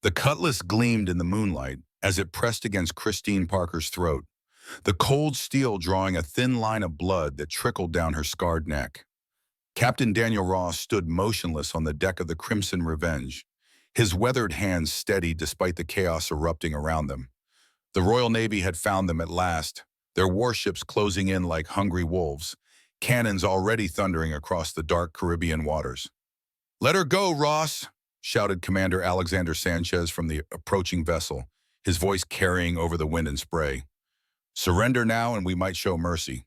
The cutlass gleamed in the moonlight as it pressed against Christine Parker's throat, the cold steel drawing a thin line of blood that trickled down her scarred neck. Captain Daniel Ross stood motionless on the deck of the Crimson Revenge, his weathered hands steady despite the chaos erupting around them. The Royal Navy had found them at last, their warships closing in like hungry wolves, cannons already thundering across the dark Caribbean waters. "Let her go, Ross!" shouted Commander Alexander Sanchez from the approaching vessel, his voice carrying over the wind and spray. "Surrender now and we might show mercy."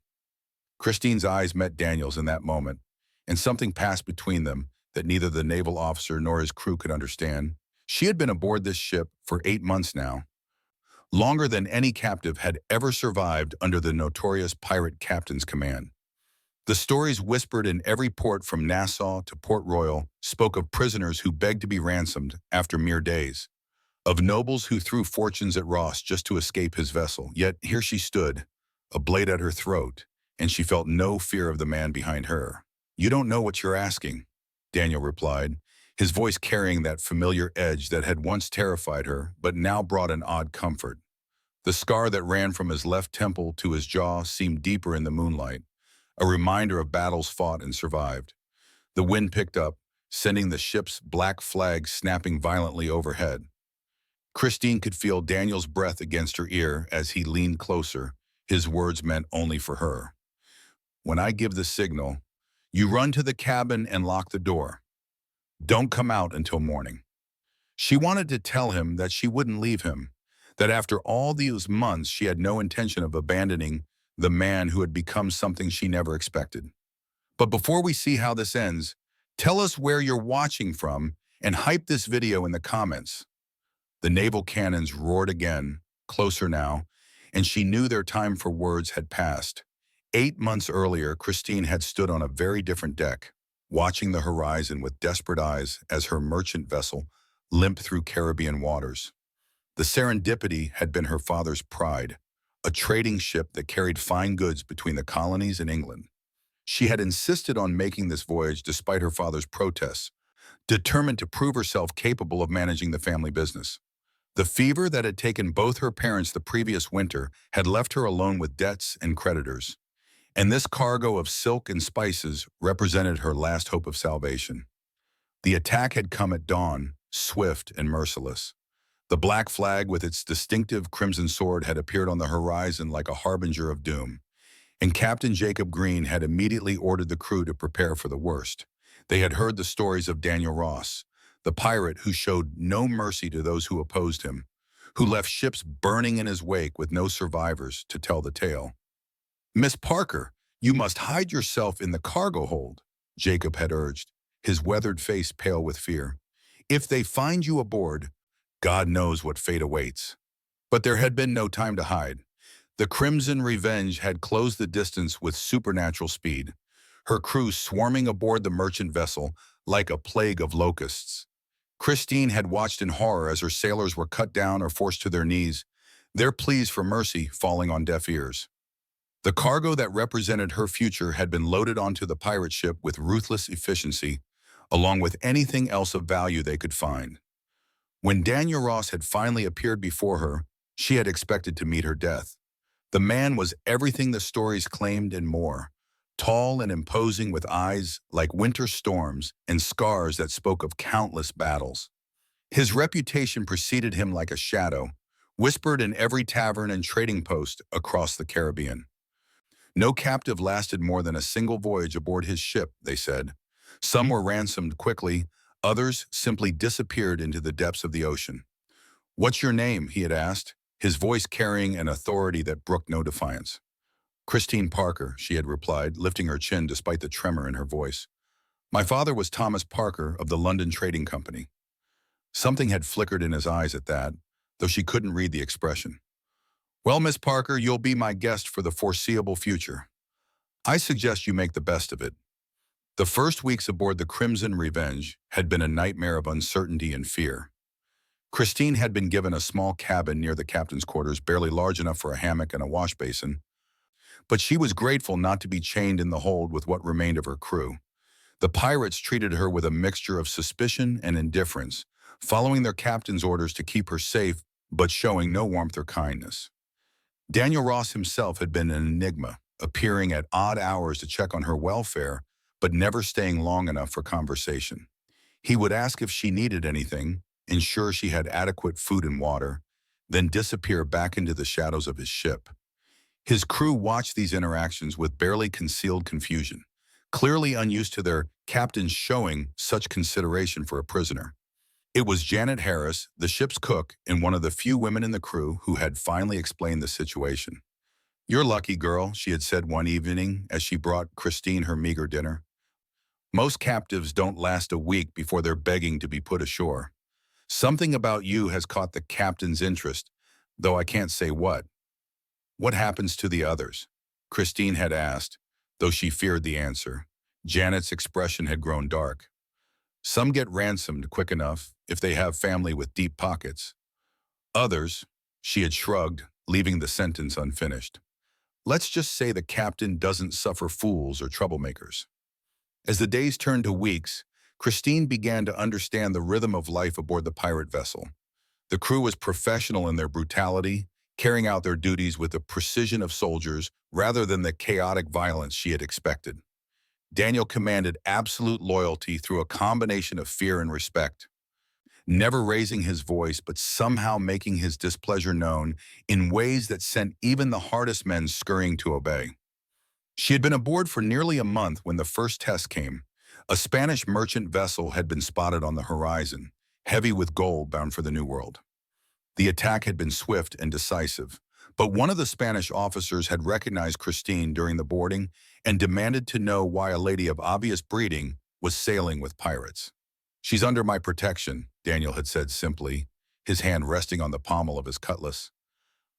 Christine's eyes met Daniel's in that moment, and something passed between them that neither the naval officer nor his crew could understand. She had been aboard this ship for 8 months now, longer than any captive had ever survived under the notorious pirate captain's command. The stories whispered in every port from Nassau to Port Royal spoke of prisoners who begged to be ransomed after mere days, of nobles who threw fortunes at Ross just to escape his vessel. Yet here she stood, a blade at her throat, and she felt no fear of the man behind her. "You don't know what you're asking," Daniel replied, his voice carrying that familiar edge that had once terrified her but now brought an odd comfort. The scar that ran from his left temple to his jaw seemed deeper in the moonlight, a reminder of battles fought and survived. The wind picked up, sending the ship's black flag snapping violently overhead. Christine could feel Daniel's breath against her ear as he leaned closer, his words meant only for her. "When I give the signal, you run to the cabin and lock the door. Don't come out until morning." She wanted to tell him that she wouldn't leave him, that after all these months she had no intention of abandoning the man who had become something she never expected. "But before we see how this ends, tell us where you're watching from and hype this video in the comments." The naval cannons roared again, closer now, and she knew their time for words had passed. 8 months earlier, Christine had stood on a very different deck, watching the horizon with desperate eyes as her merchant vessel limped through Caribbean waters. The Serendipity had been her father's pride, a trading ship that carried fine goods between the colonies and England. She had insisted on making this voyage despite her father's protests, determined to prove herself capable of managing the family business. The fever that had taken both her parents the previous winter had left her alone with debts and creditors, and this cargo of silk and spices represented her last hope of salvation. The attack had come at dawn, swift and merciless. The black flag with its distinctive crimson sword had appeared on the horizon like a harbinger of doom, and Captain Jacob Green had immediately ordered the crew to prepare for the worst. They had heard the stories of Daniel Ross, the pirate who showed no mercy to those who opposed him, who left ships burning in his wake with no survivors to tell the tale. "Miss Parker, you must hide yourself in the cargo hold," Jacob had urged, his weathered face pale with fear. "If they find you aboard, God knows what fate awaits." But there had been no time to hide. The Crimson Revenge had closed the distance with supernatural speed, her crew swarming aboard the merchant vessel like a plague of locusts. Christine had watched in horror as her sailors were cut down or forced to their knees, their pleas for mercy falling on deaf ears. The cargo that represented her future had been loaded onto the pirate ship with ruthless efficiency, along with anything else of value they could find. When Daniel Ross had finally appeared before her, she had expected to meet her death. The man was everything the stories claimed and more, tall and imposing with eyes like winter storms and scars that spoke of countless battles. His reputation preceded him like a shadow, whispered in every tavern and trading post across the Caribbean. No captive lasted more than a single voyage aboard his ship, they said. Some were ransomed quickly, others simply disappeared into the depths of the ocean. "What's your name?" he had asked, his voice carrying an authority that brooked no defiance. "Christine Parker," she had replied, lifting her chin despite the tremor in her voice. "My father was Thomas Parker of the London Trading Company." Something had flickered in his eyes at that, though she couldn't read the expression. "Well, Miss Parker, you'll be my guest for the foreseeable future. I suggest you make the best of it." The first weeks aboard the Crimson Revenge had been a nightmare of uncertainty and fear. Christine had been given a small cabin near the captain's quarters, barely large enough for a hammock and a wash basin, but she was grateful not to be chained in the hold with what remained of her crew. The pirates treated her with a mixture of suspicion and indifference, following their captain's orders to keep her safe but showing no warmth or kindness. Daniel Ross himself had been an enigma, appearing at odd hours to check on her welfare, but never staying long enough for conversation. He would ask if she needed anything, ensure she had adequate food and water, then disappear back into the shadows of his ship. His crew watched these interactions with barely concealed confusion, clearly unused to their captains showing such consideration for a prisoner. It was Janet Harris, the ship's cook and one of the few women in the crew who had finally explained the situation. "You're lucky, girl," she had said one evening as she brought Christine her meager dinner. "Most captives don't last a week before they're begging to be put ashore. Something about you has caught the captain's interest, though I can't say what." "What happens to the others?" Christine had asked, though she feared the answer. Janet's expression had grown dark. "Some get ransomed quick enough if they have family with deep pockets. Others," she had shrugged, leaving the sentence unfinished. "Let's just say the captain doesn't suffer fools or troublemakers." As the days turned to weeks, Christine began to understand the rhythm of life aboard the pirate vessel. The crew was professional in their brutality, carrying out their duties with the precision of soldiers rather than the chaotic violence she had expected. Daniel commanded absolute loyalty through a combination of fear and respect, never raising his voice but somehow making his displeasure known in ways that sent even the hardest men scurrying to obey. She had been aboard for nearly a month when the first test came. A Spanish merchant vessel had been spotted on the horizon, heavy with gold bound for the New World. The attack had been swift and decisive, but one of the Spanish officers had recognized Christine during the boarding and demanded to know why a lady of obvious breeding was sailing with pirates. "She's under my protection," Daniel had said simply, his hand resting on the pommel of his cutlass.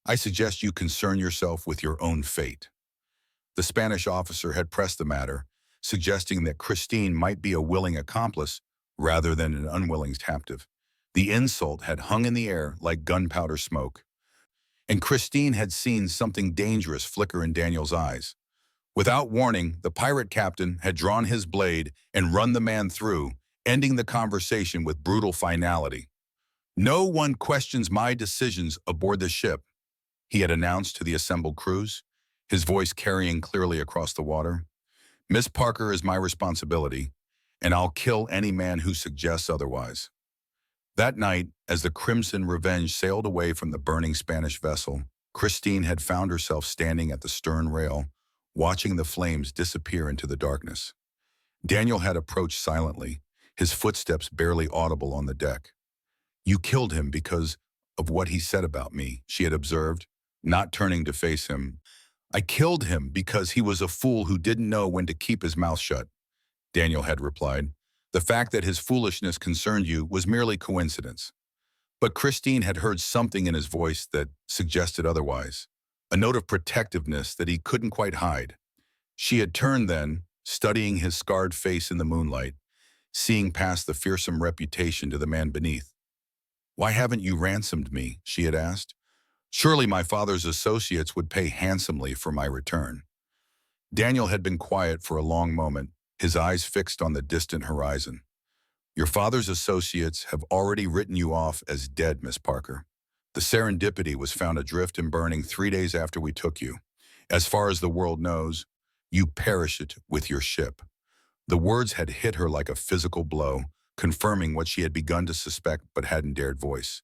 "I suggest you concern yourself with your own fate." The Spanish officer had pressed the matter, suggesting that Christine might be a willing accomplice rather than an unwilling captive. The insult had hung in the air like gunpowder smoke, and Christine had seen something dangerous flicker in Daniel's eyes. Without warning, the pirate captain had drawn his blade and run the man through, ending the conversation with brutal finality. "No one questions my decisions aboard the ship," he had announced to the assembled crews, his voice carrying clearly across the water. "Miss Parker is my responsibility, and I'll kill any man who suggests otherwise." That night, as the Crimson Revenge sailed away from the burning Spanish vessel, Christine had found herself standing at the stern rail, watching the flames disappear into the darkness. Daniel had approached silently, his footsteps barely audible on the deck. "You killed him because of what he said about me," she had observed, not turning to face him. "I killed him because he was a fool who didn't know when to keep his mouth shut," Daniel had replied. "The fact that his foolishness concerned you was merely coincidence." But Christine had heard something in his voice that suggested otherwise, a note of protectiveness that he couldn't quite hide. She had turned then, studying his scarred face in the moonlight, seeing past the fearsome reputation to the man beneath. "Why haven't you ransomed me?" she had asked. "Surely my father's associates would pay handsomely for my return." Daniel had been quiet for a long moment, his eyes fixed on the distant horizon. "Your father's associates have already written you off as dead, Miss Parker. The Serendipity was found adrift and burning 3 days after we took you. As far as the world knows, you perished with your ship." The words had hit her like a physical blow, confirming what she had begun to suspect but hadn't dared voice.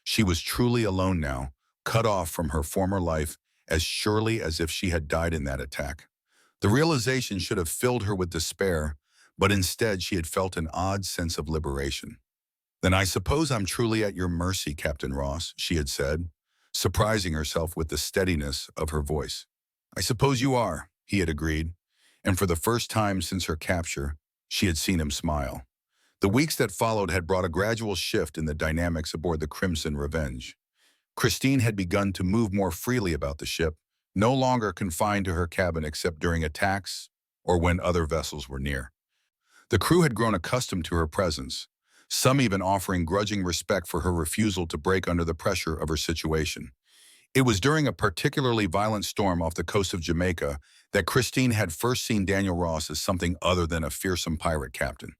She was truly alone now, cut off from her former life as surely as if she had died in that attack. The realization should have filled her with despair, but instead she had felt an odd sense of liberation. "Then I suppose I'm truly at your mercy, Captain Ross," she had said, surprising herself with the steadiness of her voice. "I suppose you are," he had agreed, and for the first time since her capture, she had seen him smile. The weeks that followed had brought a gradual shift in the dynamics aboard the Crimson Revenge. Christine had begun to move more freely about the ship, no longer confined to her cabin except during attacks or when other vessels were near. The crew had grown accustomed to her presence, some even offering grudging respect for her refusal to break under the pressure of her situation. It was during a particularly violent storm off the coast of Jamaica that Christine had first seen Daniel Ross as something other than a fearsome pirate captain.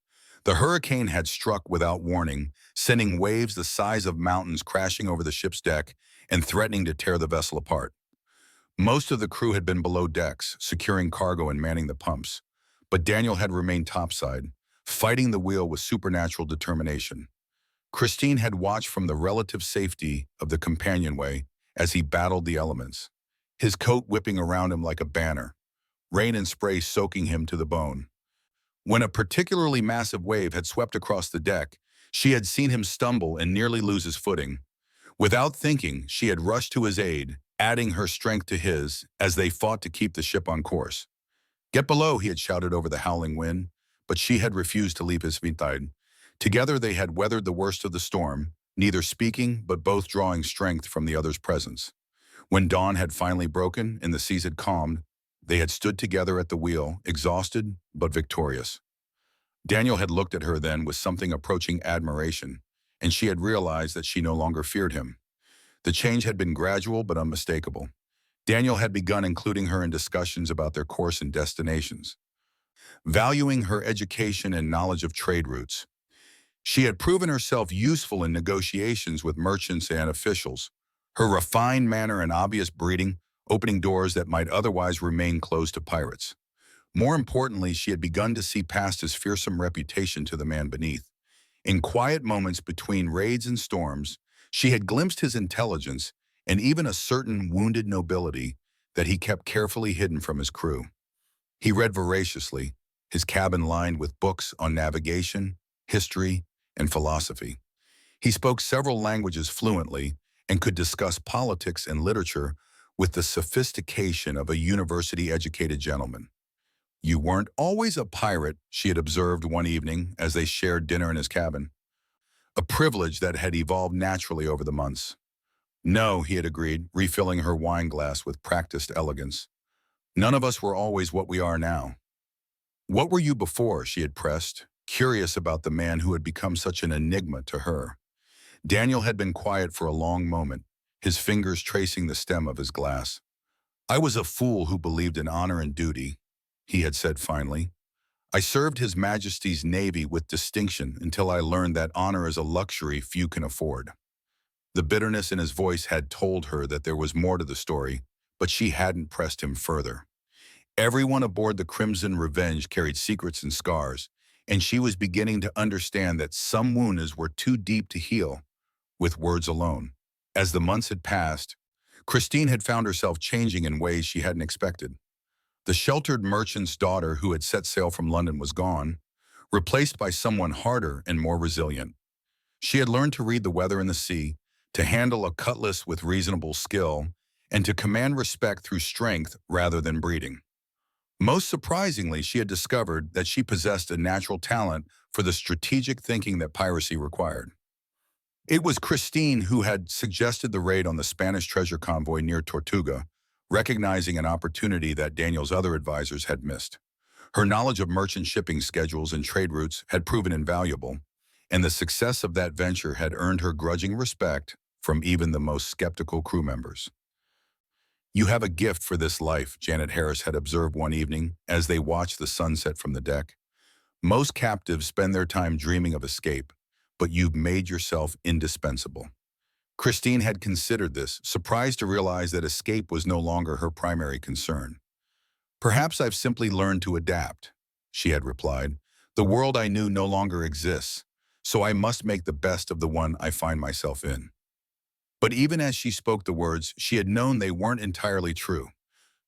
The hurricane had struck without warning, sending waves the size of mountains crashing over the ship's deck and threatening to tear the vessel apart. Most of the crew had been below decks, securing cargo and manning the pumps. But Daniel had remained topside, fighting the wheel with supernatural determination. Christine had watched from the relative safety of the companionway as he battled the elements, his coat whipping around him like a banner, rain and spray soaking him to the bone. When a particularly massive wave had swept across the deck, she had seen him stumble and nearly lose his footing. Without thinking, she had rushed to his aid, adding her strength to his as they fought to keep the ship on course. "Get below," he had shouted over the howling wind, but she had refused to leave his side. Together they had weathered the worst of the storm, neither speaking but both drawing strength from the other's presence. When dawn had finally broken and the seas had calmed, they had stood together at the wheel, exhausted but victorious. Daniel had looked at her then with something approaching admiration, and she had realized that she no longer feared him. The change had been gradual but unmistakable. Daniel had begun including her in discussions about their course and destinations, valuing her education and knowledge of trade routes. She had proven herself useful in negotiations with merchants and officials, her refined manner and obvious breeding opening doors that might otherwise remain closed to pirates. More importantly, she had begun to see past his fearsome reputation to the man beneath. In quiet moments between raids and storms, she had glimpsed his intelligence and even a certain wounded nobility that he kept carefully hidden from his crew. He read voraciously, his cabin lined with books on navigation, history, and philosophy. He spoke several languages fluently and could discuss politics and literature with the sophistication of a university-educated gentleman. "You weren't always a pirate," she had observed one evening as they shared dinner in his cabin, a privilege that had evolved naturally over the months. "No," he had agreed, refilling her wine glass with practiced elegance. "None of us were always what we are now." "What were you before?" she had pressed, curious about the man who had become such an enigma to her. Daniel had been quiet for a long moment, his fingers tracing the stem of his glass. "I was a fool who believed in honor and duty," he had said finally. "I served His Majesty's Navy with distinction until I learned that honor is a luxury few can afford." The bitterness in his voice had told her that there was more to the story, but she hadn't pressed him further. Everyone aboard the Crimson Revenge carried secrets and scars, and she was beginning to understand that some wounds were too deep to heal with words alone. As the months had passed, Christine had found herself changing in ways she hadn't expected. The sheltered merchant's daughter who had set sail from London was gone, replaced by someone harder and more resilient. She had learned to read the weather and the sea, to handle a cutlass with reasonable skill, and to command respect through strength rather than breeding. Most surprisingly, she had discovered that she possessed a natural talent for the strategic thinking that piracy required. It was Christine who had suggested the raid on the Spanish treasure convoy near Tortuga, recognizing an opportunity that Daniel's other advisors had missed. Her knowledge of merchant shipping schedules and trade routes had proven invaluable, and the success of that venture had earned her grudging respect from even the most skeptical crew members. "You have a gift for this life," Janet Harris had observed one evening as they watched the sunset from the deck. "Most captives spend their time dreaming of escape, but you've made yourself indispensable." Christine had considered this, surprised to realize that escape was no longer her primary concern. "Perhaps I've simply learned to adapt," she had replied. "The world I knew no longer exists, so I must make the best of the one I find myself in." But even as she spoke the words, she had known they weren't entirely true.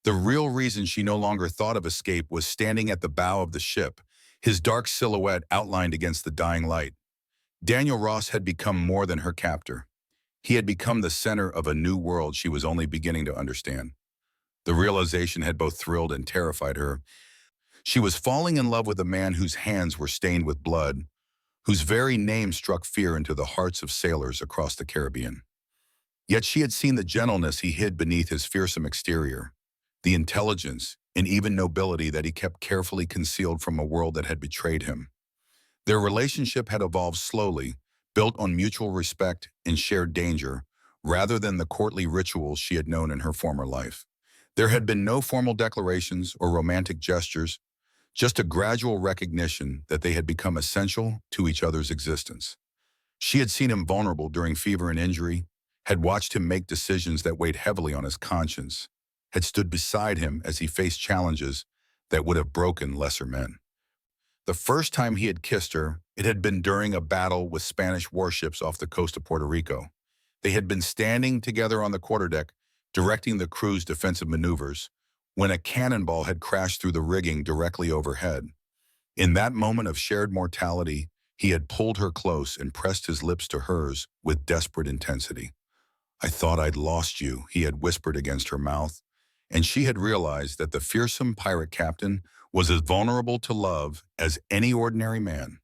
The real reason she no longer thought of escape was standing at the bow of the ship, his dark silhouette outlined against the dying light. Daniel Ross had become more than her captor. He had become the center of a new world she was only beginning to understand. The realization had both thrilled and terrified her. She was falling in love with a man whose hands were stained with blood, whose very name struck fear into the hearts of sailors across the Caribbean. Yet she had seen the gentleness he hid beneath his fearsome exterior, the intelligence and even nobility that he kept carefully concealed from a world that had betrayed him. Their relationship had evolved slowly, built on mutual respect and shared danger, rather than the courtly rituals she had known in her former life. There had been no formal declarations or romantic gestures, just a gradual recognition that they had become essential to each other's existence. She had seen him vulnerable during fever and injury, had watched him make decisions that weighed heavily on his conscience, had stood beside him as he faced challenges that would have broken lesser men. The first time he had kissed her, it had been during a battle with Spanish warships off the coast of Puerto Rico. They had been standing together on the quarterdeck, directing the crew's defensive maneuvers, when a cannonball had crashed through the rigging directly overhead. In that moment of shared mortality, he had pulled her close and pressed his lips to hers with desperate intensity. "I thought I'd lost you," he had whispered against her mouth, and she had realized that the fearsome pirate captain was as vulnerable to love as any ordinary man.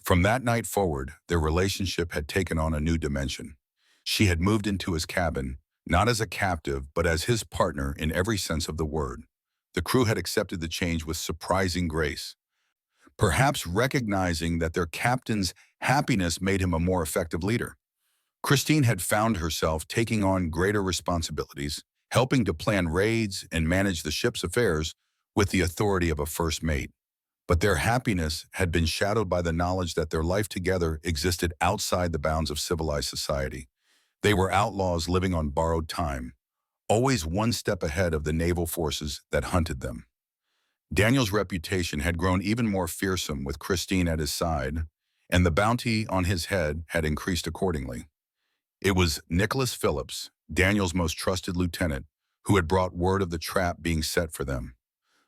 From that night forward, their relationship had taken on a new dimension. She had moved into his cabin, not as a captive, but as his partner in every sense of the word. The crew had accepted the change with surprising grace, perhaps recognizing that their captain's happiness made him a more effective leader. Christine had found herself taking on greater responsibilities, helping to plan raids and manage the ship's affairs with the authority of a first mate. But their happiness had been shadowed by the knowledge that their life together existed outside the bounds of civilized society. They were outlaws living on borrowed time, always one step ahead of the naval forces that hunted them. Daniel's reputation had grown even more fearsome with Christine at his side, and the bounty on his head had increased accordingly. It was Nicholas Phillips, Daniel's most trusted lieutenant, who had brought word of the trap being set for them.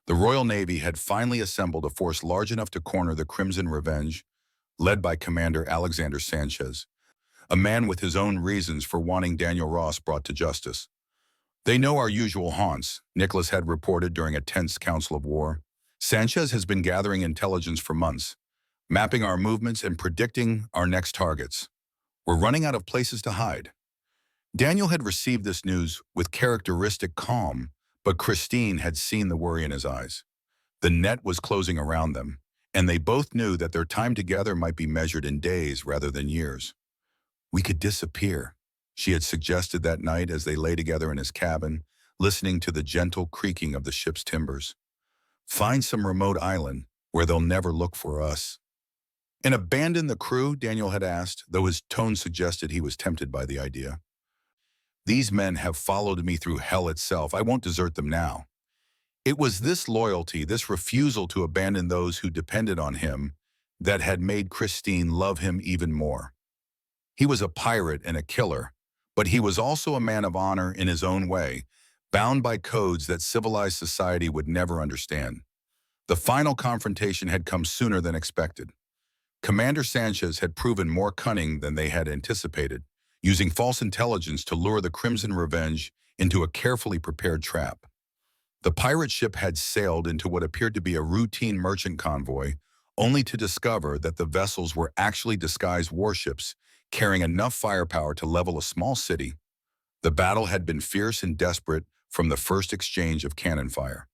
The Royal Navy had finally assembled a force large enough to corner the Crimson Revenge, led by Commander Alexander Sanchez, a man with his own reasons for wanting Daniel Ross brought to justice. "They know our usual haunts," Nicholas had reported during a tense council of war. "Sanchez has been gathering intelligence for months, mapping our movements and predicting our next targets. We're running out of places to hide." Daniel had received this news with characteristic calm, but Christine had seen the worry in his eyes. The net was closing around them, and they both knew that their time together might be measured in days rather than years. "We could disappear," she had suggested that night as they lay together in his cabin, listening to the gentle creaking of the ship's timbers. "Find some remote island where they'll never look for us." "And abandon the crew?" Daniel had asked, though his tone suggested he was tempted by the idea. "These men have followed me through hell itself. I won't desert them now." It was this loyalty, this refusal to abandon those who depended on him, that had made Christine love him even more. He was a pirate and a killer, but he was also a man of honor in his own way, bound by codes that civilized society would never understand. The final confrontation had come sooner than expected. Commander Sanchez had proven more cunning than they had anticipated, using false intelligence to lure the Crimson Revenge into a carefully prepared trap. The pirate ship had sailed into what appeared to be a routine merchant convoy, only to discover that the vessels were actually disguised warships carrying enough firepower to level a small city. The battle had been fierce and desperate from the first exchange of cannon fire.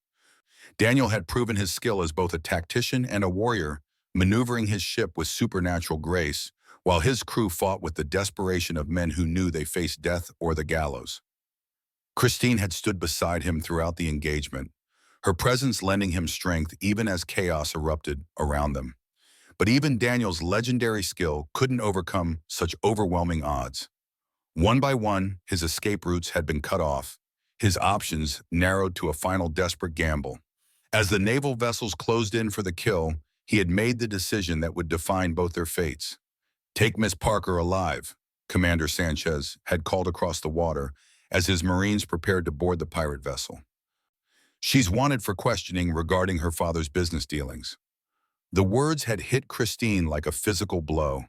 Daniel had proven his skill as both a tactician and a warrior, maneuvering his ship with supernatural grace, while his crew fought with the desperation of men who knew they faced death or the gallows. Christine had stood beside him throughout the engagement, her presence lending him strength even as chaos erupted around them. But even Daniel's legendary skill couldn't overcome such overwhelming odds. One by one, his escape routes had been cut off, his options narrowed to a final desperate gamble. As the naval vessels closed in for the kill, he had made the decision that would define both their fates. "Take Miss Parker alive," Commander Sanchez had called across the water as his Marines prepared to board the pirate vessel. "She's wanted for questioning regarding her father's business dealings." The words had hit Christine like a physical blow.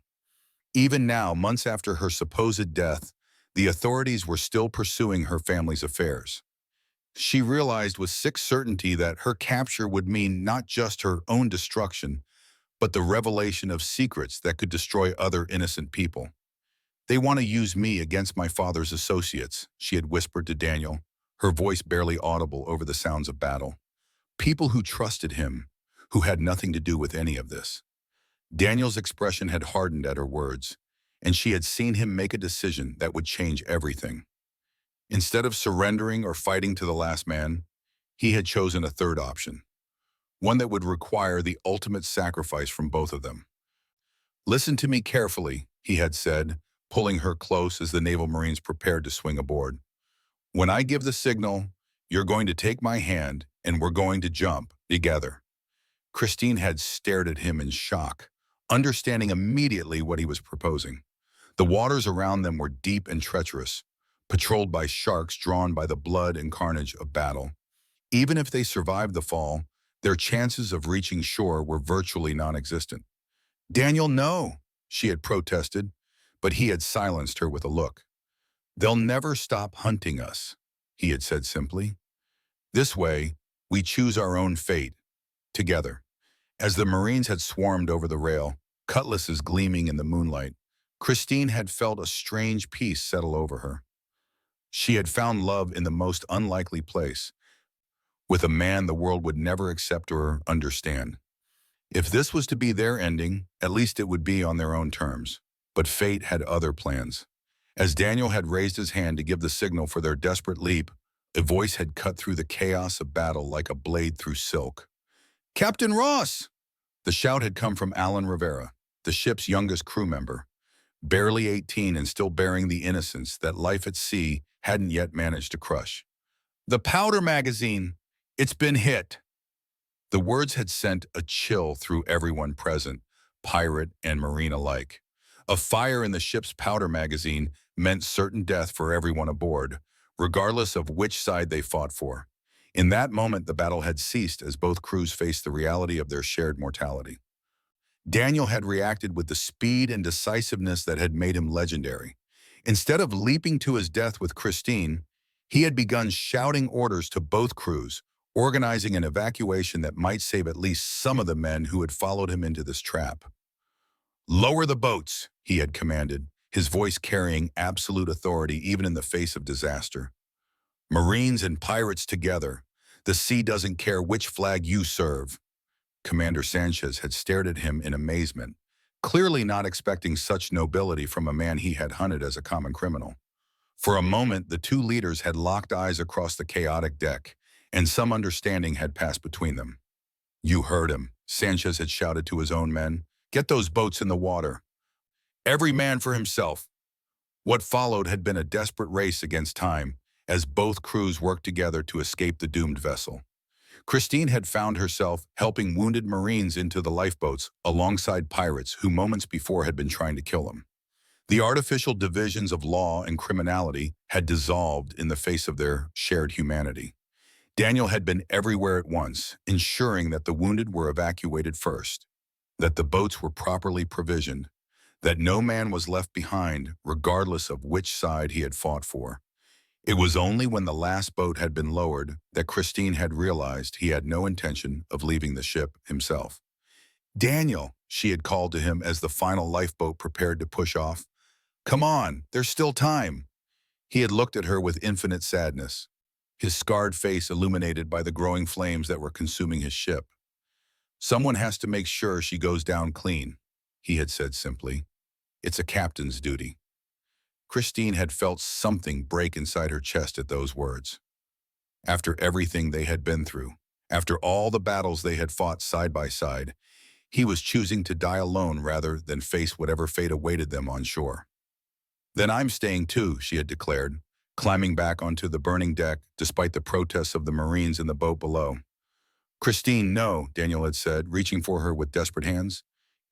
Even now, months after her supposed death, the authorities were still pursuing her family's affairs. She realized with sick certainty that her capture would mean not just her own destruction, but the revelation of secrets that could destroy other innocent people. "They want to use me against my father's associates," she had whispered to Daniel, her voice barely audible over the sounds of battle. "People who trusted him, who had nothing to do with any of this." Daniel's expression had hardened at her words, and she had seen him make a decision that would change everything. Instead of surrendering or fighting to the last man, he had chosen a third option. one that would require the ultimate sacrifice from both of them. "Listen to me carefully," he had said, pulling her close as the Naval Marines prepared to swing aboard. "When I give the signal, you're going to take my hand and we're going to jump together." Christine had stared at him in shock, understanding immediately what he was proposing. The waters around them were deep and treacherous, patrolled by sharks drawn by the blood and carnage of battle. Even if they survived the fall, their chances of reaching shore were virtually non-existent. "Daniel, no," she had protested, but he had silenced her with a look. "They'll never stop hunting us," he had said simply. "This way, we choose our own fate, together." As the Marines had swarmed over the rail, cutlasses gleaming in the moonlight, Christine had felt a strange peace settle over her. She had found love in the most unlikely place, with a man the world would never accept or understand. If this was to be their ending, at least it would be on their own terms. But fate had other plans. As Daniel had raised his hand to give the signal for their desperate leap, a voice had cut through the chaos of battle like a blade through silk. "Captain Ross!" The shout had come from Alan Rivera, the ship's youngest crew member, barely 18 and still bearing the innocence that life at sea hadn't yet managed to crush. "The powder magazine! It's been hit!" The words had sent a chill through everyone present, pirate and Marine alike. A fire in the ship's powder magazine meant certain death for everyone aboard, regardless of which side they fought for. In that moment, the battle had ceased as both crews faced the reality of their shared mortality. Daniel had reacted with the speed and decisiveness that had made him legendary. Instead of leaping to his death with Christine, he had begun shouting orders to both crews, organizing an evacuation that might save at least some of the men who had followed him into this trap. "Lower the boats," he had commanded, his voice carrying absolute authority even in the face of disaster. "Marines and pirates together. The sea doesn't care which flag you serve." Commander Sanchez had stared at him in amazement, clearly not expecting such nobility from a man he had hunted as a common criminal. For a moment, the two leaders had locked eyes across the chaotic deck, and some understanding had passed between them. "You heard him," Sanchez had shouted to his own men. "Get those boats in the water. Every man for himself." What followed had been a desperate race against time, as both crews worked together to escape the doomed vessel. Christine had found herself helping wounded Marines into the lifeboats alongside pirates who moments before had been trying to kill them. The artificial divisions of law and criminality had dissolved in the face of their shared humanity. Daniel had been everywhere at once, ensuring that the wounded were evacuated first, that the boats were properly provisioned, that no man was left behind, regardless of which side he had fought for. It was only when the last boat had been lowered that Christine had realized he had no intention of leaving the ship himself. "Daniel," she had called to him as the final lifeboat prepared to push off. "Come on, there's still time." He had looked at her with infinite sadness, his scarred face illuminated by the growing flames that were consuming his ship. "Someone has to make sure she goes down clean," he had said simply. "It's a captain's duty." Christine had felt something break inside her chest at those words. After everything they had been through, after all the battles they had fought side by side, he was choosing to die alone rather than face whatever fate awaited them on shore. "Then I'm staying too," she had declared, climbing back onto the burning deck despite the protests of the Marines in the boat below. "Christine, no," Daniel had said, reaching for her with desperate hands.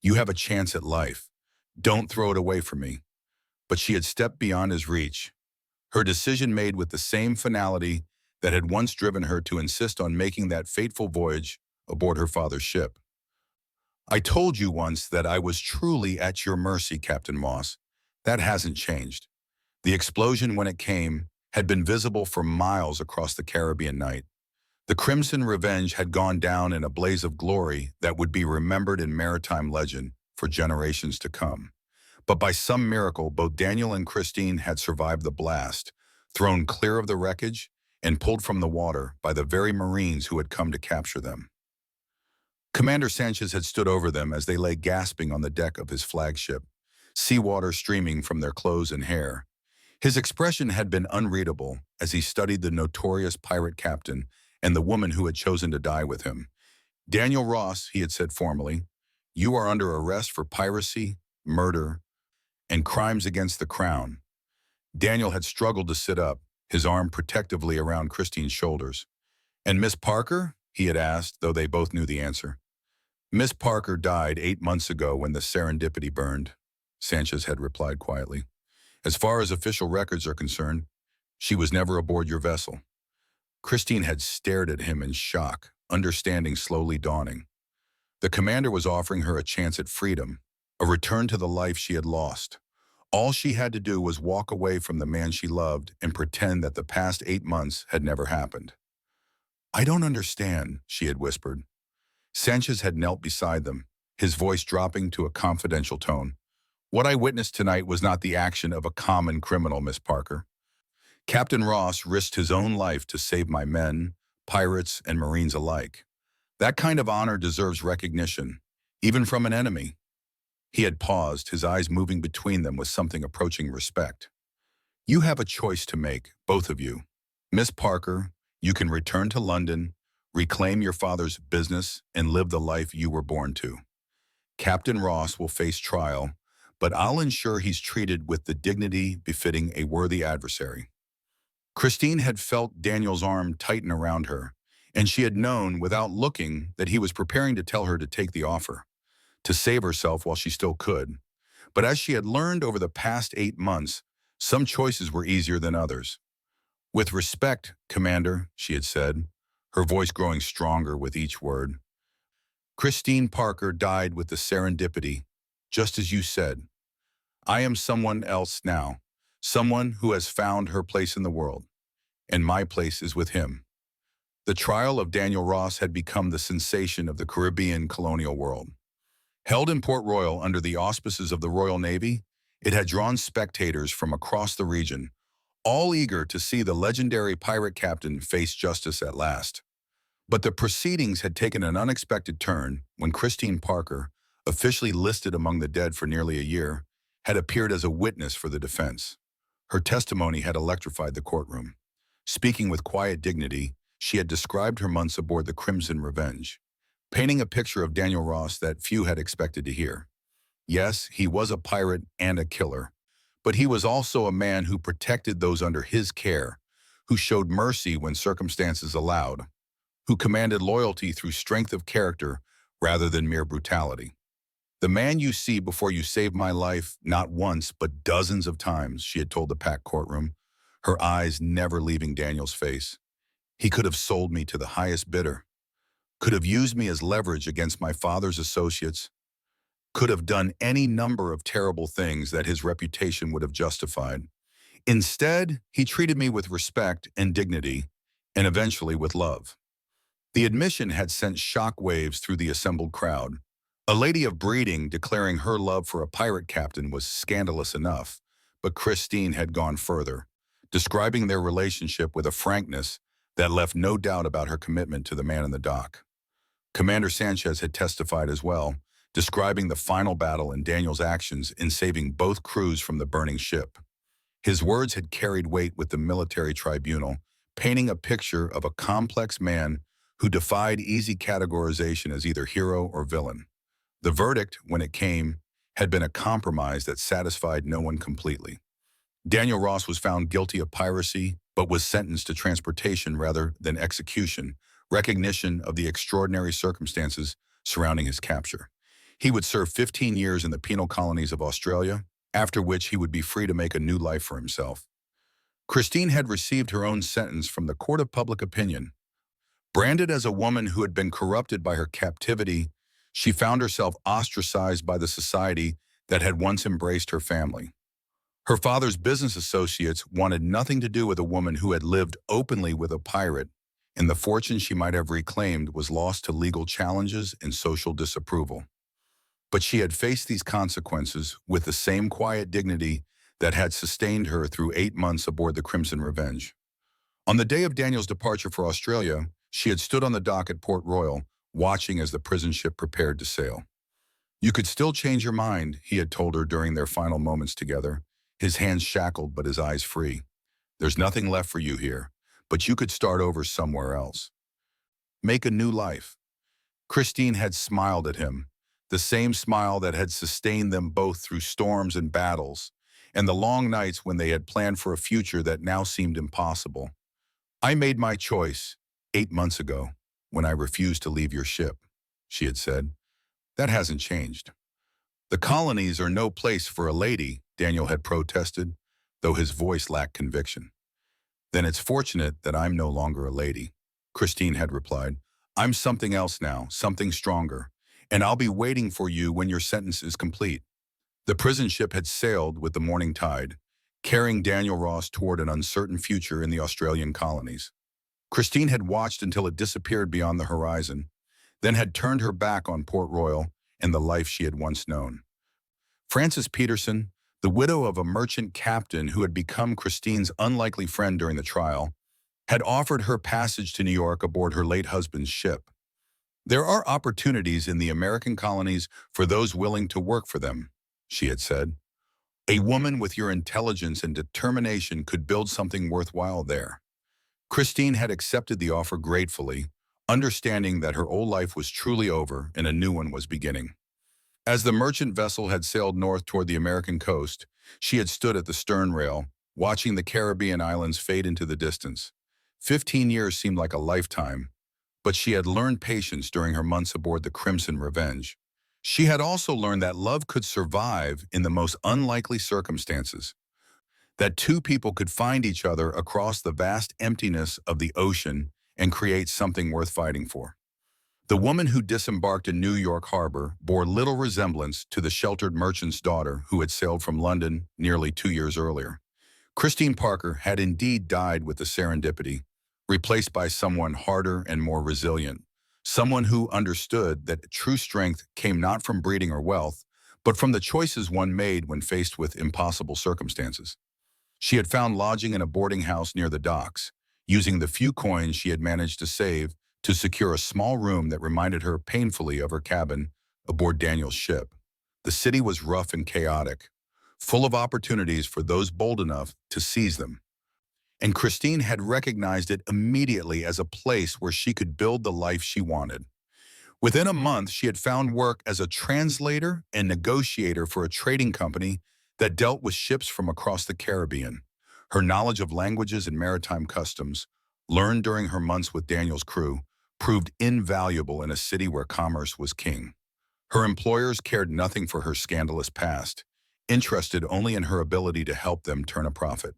"You have a chance at life. Don't throw it away from me." But she had stepped beyond his reach, her decision made with the same finality that had once driven her to insist on making that fateful voyage aboard her father's ship. "I told you once that I was truly at your mercy, Captain Moss. That hasn't changed." The explosion, when it came, had been visible for miles across the Caribbean night. The Crimson Revenge had gone down in a blaze of glory that would be remembered in maritime legend for generations to come. But by some miracle, both Daniel and Christine had survived the blast, thrown clear of the wreckage, and pulled from the water by the very Marines who had come to capture them. Commander Sanchez had stood over them as they lay gasping on the deck of his flagship, seawater streaming from their clothes and hair. His expression had been unreadable as he studied the notorious pirate captain and the woman who had chosen to die with him. Daniel Ross, he had said formally, you are under arrest for piracy, murder, and crimes against the crown. Daniel had struggled to sit up, his arm protectively around Christine's shoulders. And Miss Parker? He had asked, though they both knew the answer. Miss Parker died 8 months ago when the Serendipity burned, Sanchez had replied quietly. As far as official records are concerned, she was never aboard your vessel. Christine had stared at him in shock, understanding slowly dawning. The commander was offering her a chance at freedom, a return to the life she had lost. All she had to do was walk away from the man she loved and pretend that the past 8 months had never happened. I don't understand, she had whispered. Sanchez had knelt beside them, his voice dropping to a confidential tone. What I witnessed tonight was not the action of a common criminal, Miss Parker. Captain Ross risked his own life to save my men, pirates, and Marines alike. That kind of honor deserves recognition, even from an enemy. He had paused, his eyes moving between them with something approaching respect. You have a choice to make, both of you. Miss Parker, you can return to London, reclaim your father's business, and live the life you were born to. Captain Ross will face trial, but I'll ensure he's treated with the dignity befitting a worthy adversary. Christine had felt Daniel's arm tighten around her, and she had known, without looking, that he was preparing to tell her to take the offer, to save herself while she still could. But as she had learned over the past 8 months, some choices were easier than others. With respect, Commander, she had said, her voice growing stronger with each word. Christine Parker died with the Serendipity, just as you said. I am someone else now, someone who has found her place in the world, and my place is with him. The trial of Daniel Ross had become the sensation of the Caribbean colonial world. Held in Port Royal under the auspices of the Royal Navy, it had drawn spectators from across the region, all eager to see the legendary pirate captain face justice at last. But the proceedings had taken an unexpected turn when Christine Parker, officially listed among the dead for nearly a year, had appeared as a witness for the defense. Her testimony had electrified the courtroom. Speaking with quiet dignity, she had described her months aboard the Crimson Revenge, painting a picture of Daniel Ross that few had expected to hear. Yes, he was a pirate and a killer, but he was also a man who protected those under his care, who showed mercy when circumstances allowed, who commanded loyalty through strength of character rather than mere brutality. The man you see before you saved my life, not once, but dozens of times, she had told the packed courtroom, her eyes never leaving Daniel's face. He could have sold me to the highest bidder, could have used me as leverage against my father's associates, could have done any number of terrible things that his reputation would have justified. Instead, he treated me with respect and dignity, and eventually with love. The admission had sent shock waves through the assembled crowd. A lady of breeding declaring her love for a pirate captain was scandalous enough, but Christine had gone further, describing their relationship with a frankness that left no doubt about her commitment to the man in the dock. Commander Sanchez had testified as well, describing the final battle and Daniel's actions in saving both crews from the burning ship. His words had carried weight with the military tribunal, painting a picture of a complex man who defied easy categorization as either hero or villain. The verdict, when it came, had been a compromise that satisfied no one completely. Daniel Ross was found guilty of piracy, but was sentenced to transportation rather than execution, recognition of the extraordinary circumstances surrounding his capture. He would serve 15 years in the penal colonies of Australia, after which he would be free to make a new life for himself. Christine had received her own sentence from the court of public opinion. Branded as a woman who had been corrupted by her captivity, she found herself ostracized by the society that had once embraced her family. Her father's business associates wanted nothing to do with a woman who had lived openly with a pirate, and the fortune she might have reclaimed was lost to legal challenges and social disapproval. But she had faced these consequences with the same quiet dignity that had sustained her through 8 months aboard the Crimson Revenge. On the day of Daniel's departure for Australia, she had stood on the dock at Port Royal, watching as the prison ship prepared to sail. You could still change your mind, he had told her during their final moments together, his hands shackled but his eyes free. There's nothing left for you here, but you could start over somewhere else. Make a new life. Christine had smiled at him, the same smile that had sustained them both through storms and battles, and the long nights when they had planned for a future that now seemed impossible. "I made my choice 8 months ago when I refused to leave your ship," she had said. "That hasn't changed." "The colonies are no place for a lady," Daniel had protested, though his voice lacked conviction. "Then it's fortunate that I'm no longer a lady," Christine had replied. "I'm something else now, something stronger, and I'll be waiting for you when your sentence is complete." The prison ship had sailed with the morning tide, carrying Daniel Ross toward an uncertain future in the Australian colonies. Christine had watched until it disappeared beyond the horizon, then had turned her back on Port Royal and the life she had once known. Frances Peterson, the widow of a merchant captain who had become Christine's unlikely friend during the trial, had offered her passage to New York aboard her late husband's ship. "There are opportunities in the American colonies for those willing to work for them," she had said. "A woman with your intelligence and determination could build something worthwhile there." Christine had accepted the offer gratefully, understanding that her old life was truly over and a new one was beginning. As the merchant vessel had sailed north toward the American coast, she had stood at the stern rail, watching the Caribbean islands fade into the distance. 15 years seemed like a lifetime, but she had learned patience during her months aboard the Crimson Revenge. She had also learned that love could survive in the most unlikely circumstances, that two people could find each other across the vast emptiness of the ocean and create something worth fighting for. The woman who disembarked in New York Harbor bore little resemblance to the sheltered merchant's daughter who had sailed from London nearly 2 years earlier. Christine Parker had indeed died with the serendipity, replaced by someone harder and more resilient, someone who understood that true strength came not from breeding or wealth, but from the choices one made when faced with impossible circumstances. She had found lodging in a boarding house near the docks, using the few coins she had managed to save to secure a small room that reminded her painfully of her cabin aboard Daniel's ship. The city was rough and chaotic, full of opportunities for those bold enough to seize them. And Christine had recognized it immediately as a place where she could build the life she wanted. Within a month, she had found work as a translator and negotiator for a trading company that dealt with ships from across the Caribbean. Her knowledge of languages and maritime customs, learned during her months with Daniel's crew, proved invaluable in a city where commerce was king. Her employers cared nothing for her scandalous past, interested only in her ability to help them turn a profit.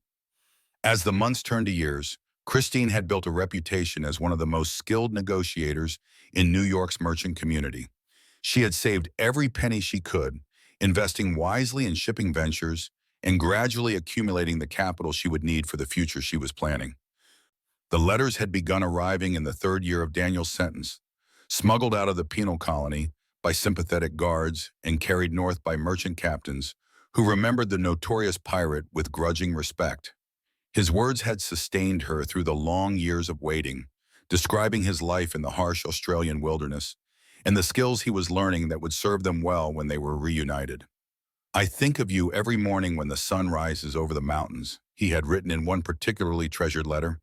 As the months turned to years, Christine had built a reputation as one of the most skilled negotiators in New York's merchant community. She had saved every penny she could, investing wisely in shipping ventures and gradually accumulating the capital she would need for the future she was planning. The letters had begun arriving in the third year of Daniel's sentence, smuggled out of the penal colony by sympathetic guards and carried north by merchant captains who remembered the notorious pirate with grudging respect. His words had sustained her through the long years of waiting, describing his life in the harsh Australian wilderness and the skills he was learning that would serve them well when they were reunited. "I think of you every morning when the sun rises over the mountains," he had written in one particularly treasured letter.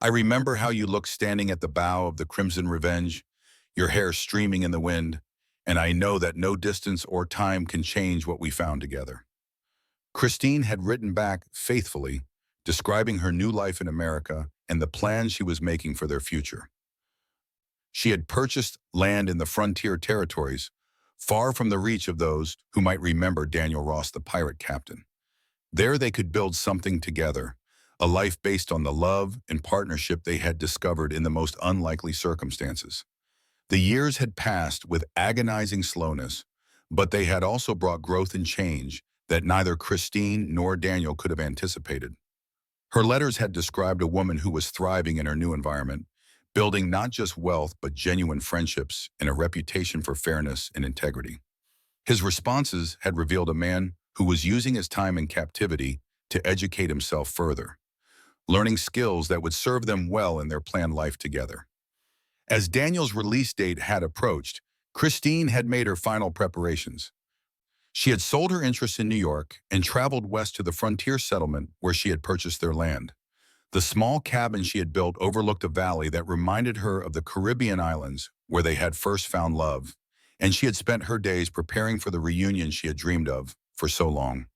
"I remember how you looked standing at the bow of the Crimson Revenge, your hair streaming in the wind, and I know that no distance or time can change what we found together." Christine had written back faithfully, describing her new life in America and the plans she was making for their future. She had purchased land in the frontier territories, far from the reach of those who might remember Daniel Ross, the pirate captain. There they could build something together, a life based on the love and partnership they had discovered in the most unlikely circumstances. The years had passed with agonizing slowness, but they had also brought growth and change that neither Christine nor Daniel could have anticipated. Her letters had described a woman who was thriving in her new environment, building not just wealth but genuine friendships and a reputation for fairness and integrity. His responses had revealed a man who was using his time in captivity to educate himself further, learning skills that would serve them well in their planned life together. As Daniel's release date had approached, Christine had made her final preparations. She had sold her interests in New York and traveled west to the frontier settlement where she had purchased their land. The small cabin she had built overlooked a valley that reminded her of the Caribbean islands where they had first found love, and she had spent her days preparing for the reunion she had dreamed of for so long.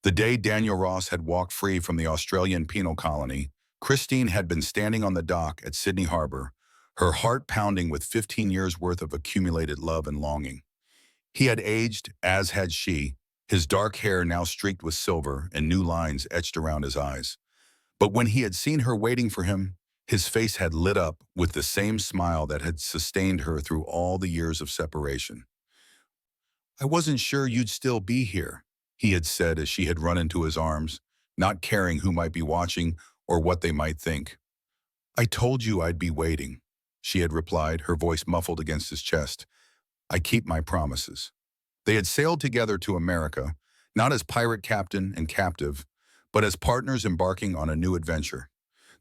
The day Daniel Ross had walked free from the Australian penal colony, Christine had been standing on the dock at Sydney Harbor, her heart pounding with 15 years' worth of accumulated love and longing. He had aged, as had she, his dark hair now streaked with silver and new lines etched around his eyes. But when he had seen her waiting for him, his face had lit up with the same smile that had sustained her through all the years of separation. "I wasn't sure you'd still be here," he had said as she had run into his arms, not caring who might be watching or what they might think. "I told you I'd be waiting," she had replied, her voice muffled against his chest. "I keep my promises." They had sailed together to America, not as pirate captain and captive, but as partners embarking on a new adventure.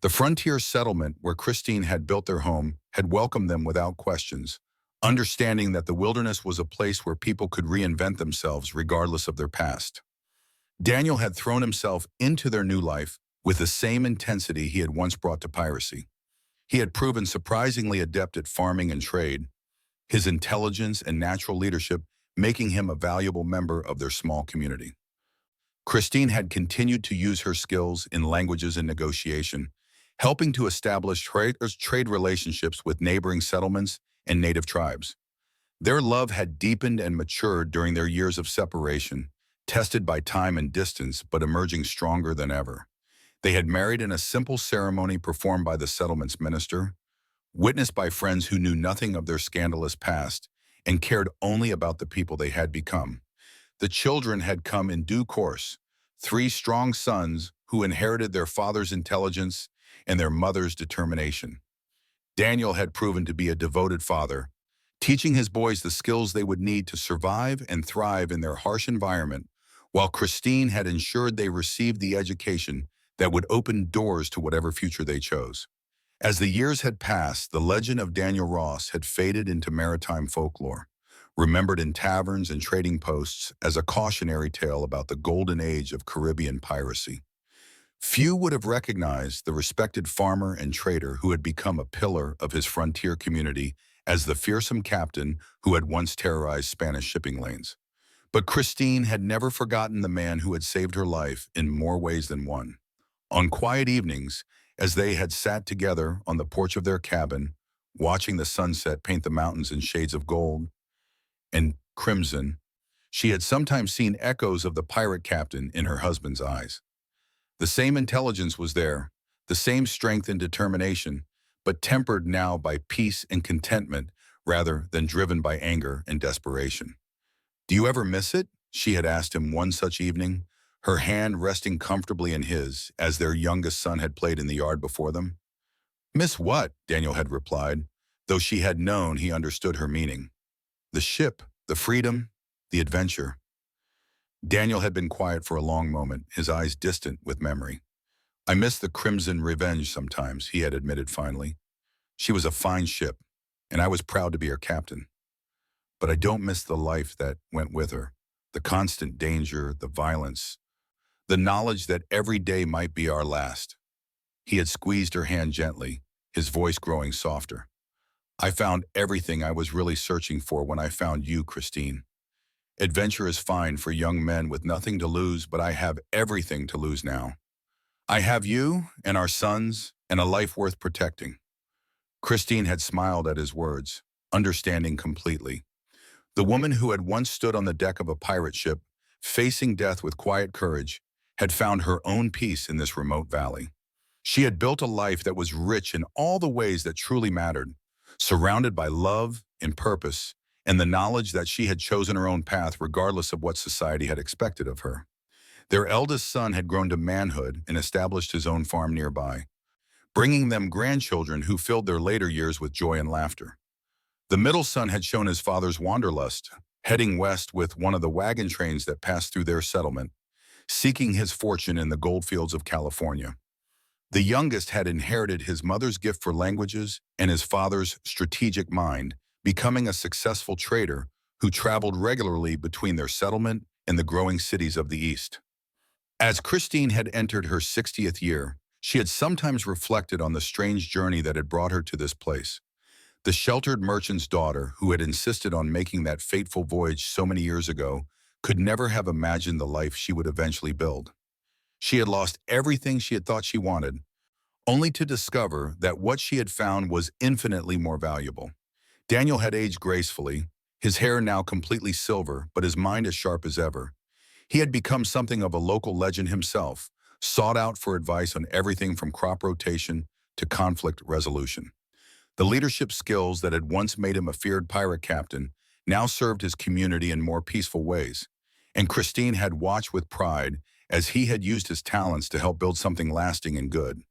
The frontier settlement where Christine had built their home had welcomed them without questions, understanding that the wilderness was a place where people could reinvent themselves regardless of their past. Daniel had thrown himself into their new life with the same intensity he had once brought to piracy. He had proven surprisingly adept at farming and trade, his intelligence and natural leadership making him a valuable member of their small community. Christine had continued to use her skills in languages and negotiation, helping to establish trade relationships with neighboring settlements and native tribes. Their love had deepened and matured during their years of separation, tested by time and distance, but emerging stronger than ever. They had married in a simple ceremony performed by the settlement's minister, witnessed by friends who knew nothing of their scandalous past and cared only about the people they had become. The children had come in due course, three strong sons who inherited their father's intelligence and their mother's determination. Daniel had proven to be a devoted father, teaching his boys the skills they would need to survive and thrive in their harsh environment, while Christine had ensured they received the education that would open doors to whatever future they chose. As the years had passed, the legend of Daniel Ross had faded into maritime folklore, remembered in taverns and trading posts as a cautionary tale about the golden age of Caribbean piracy. Few would have recognized the respected farmer and trader who had become a pillar of his frontier community as the fearsome captain who had once terrorized Spanish shipping lanes. But Christine had never forgotten the man who had saved her life in more ways than one. On quiet evenings, as they had sat together on the porch of their cabin, watching the sunset paint the mountains in shades of gold and crimson, she had sometimes seen echoes of the pirate captain in her husband's eyes. The same intelligence was there, the same strength and determination, but tempered now by peace and contentment rather than driven by anger and desperation. "Do you ever miss it?" she had asked him one such evening, her hand resting comfortably in his as their youngest son had played in the yard before them. "Miss what?" Daniel had replied, though she had known he understood her meaning. "The ship, the freedom, the adventure." Daniel had been quiet for a long moment, his eyes distant with memory. "I miss the Crimson Revenge sometimes," he had admitted finally. "She was a fine ship, and I was proud to be her captain. But I don't miss the life that went with her, the constant danger, the violence, the knowledge that every day might be our last." He had squeezed her hand gently, his voice growing softer. "I found everything I was really searching for when I found you, Christine. Adventure is fine for young men with nothing to lose, but I have everything to lose now. I have you and our sons and a life worth protecting." Christine had smiled at his words, understanding completely. The woman who had once stood on the deck of a pirate ship, facing death with quiet courage, had found her own peace in this remote valley. She had built a life that was rich in all the ways that truly mattered, surrounded by love and purpose, and the knowledge that she had chosen her own path regardless of what society had expected of her. Their eldest son had grown to manhood and established his own farm nearby, bringing them grandchildren who filled their later years with joy and laughter. The middle son had shown his father's wanderlust, heading west with one of the wagon trains that passed through their settlement, seeking his fortune in the goldfields of California. The youngest had inherited his mother's gift for languages and his father's strategic mind, becoming a successful trader who traveled regularly between their settlement and the growing cities of the East. As Christine had entered her 60th year, She had sometimes reflected on the strange journey that had brought her to this place. The sheltered merchant's daughter, who had insisted on making that fateful voyage so many years ago, could never have imagined the life she would eventually build. She had lost everything she had thought she wanted, only to discover that what she had found was infinitely more valuable. Daniel had aged gracefully, his hair now completely silver, but his mind as sharp as ever. He had become something of a local legend himself, sought out for advice on everything from crop rotation to conflict resolution. The leadership skills that had once made him a feared pirate captain now served his community in more peaceful ways. And Christine had watched with pride as he had used his talents to help build something lasting and good.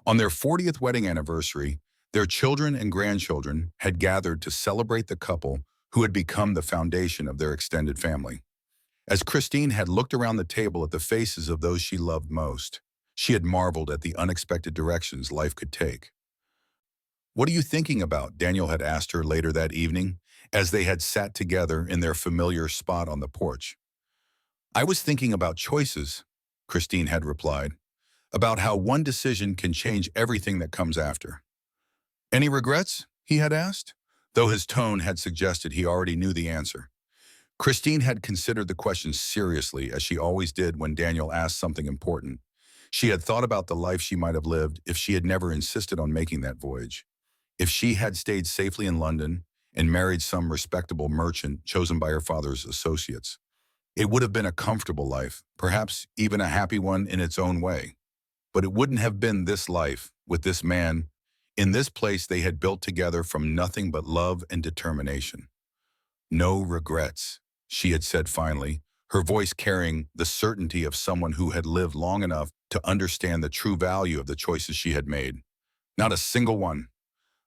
On their 40th wedding anniversary, their children and grandchildren had gathered to celebrate the couple who had become the foundation of their extended family. As Christine had looked around the table at the faces of those she loved most, she had marveled at the unexpected directions life could take. "What are you thinking about?" Daniel had asked her later that evening, as they had sat together in their familiar spot on the porch. "I was thinking about choices," Christine had replied, "about how one decision can change everything that comes after." "Any regrets?" he had asked, though his tone had suggested he already knew the answer. Christine had considered the question seriously, as she always did when Daniel asked something important. She had thought about the life she might have lived if she had never insisted on making that voyage. If she had stayed safely in London and married some respectable merchant chosen by her father's associates, it would have been a comfortable life, perhaps even a happy one in its own way. But it wouldn't have been this life, with this man, in this place they had built together from nothing but love and determination. "No regrets," she had said finally, her voice carrying the certainty of someone who had lived long enough to understand the true value of the choices she had made. "Not a single one."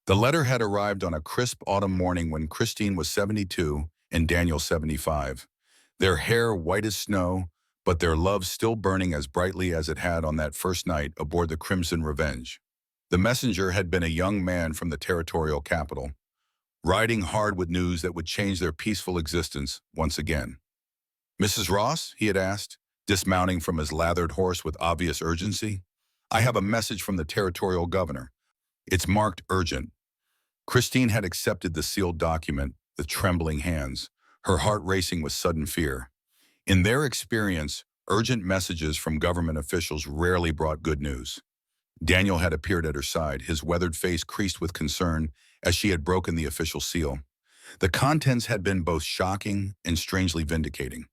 The letter had arrived on a crisp autumn morning when Christine was 72 and Daniel 75. Their hair white as snow, but their love still burning as brightly as it had on that first night aboard the Crimson Revenge. The messenger had been a young man from the territorial capital, riding hard with news that would change their peaceful existence once again. "Mrs. Ross?" he had asked, dismounting from his lathered horse with obvious urgency. "I have a message from the territorial governor. It's marked urgent." Christine had accepted the sealed document with trembling hands, her heart racing with sudden fear. In their experience, urgent messages from government officials rarely brought good news. Daniel had appeared at her side, his weathered face creased with concern as she had broken the official seal. The contents had been both shocking and strangely vindicating.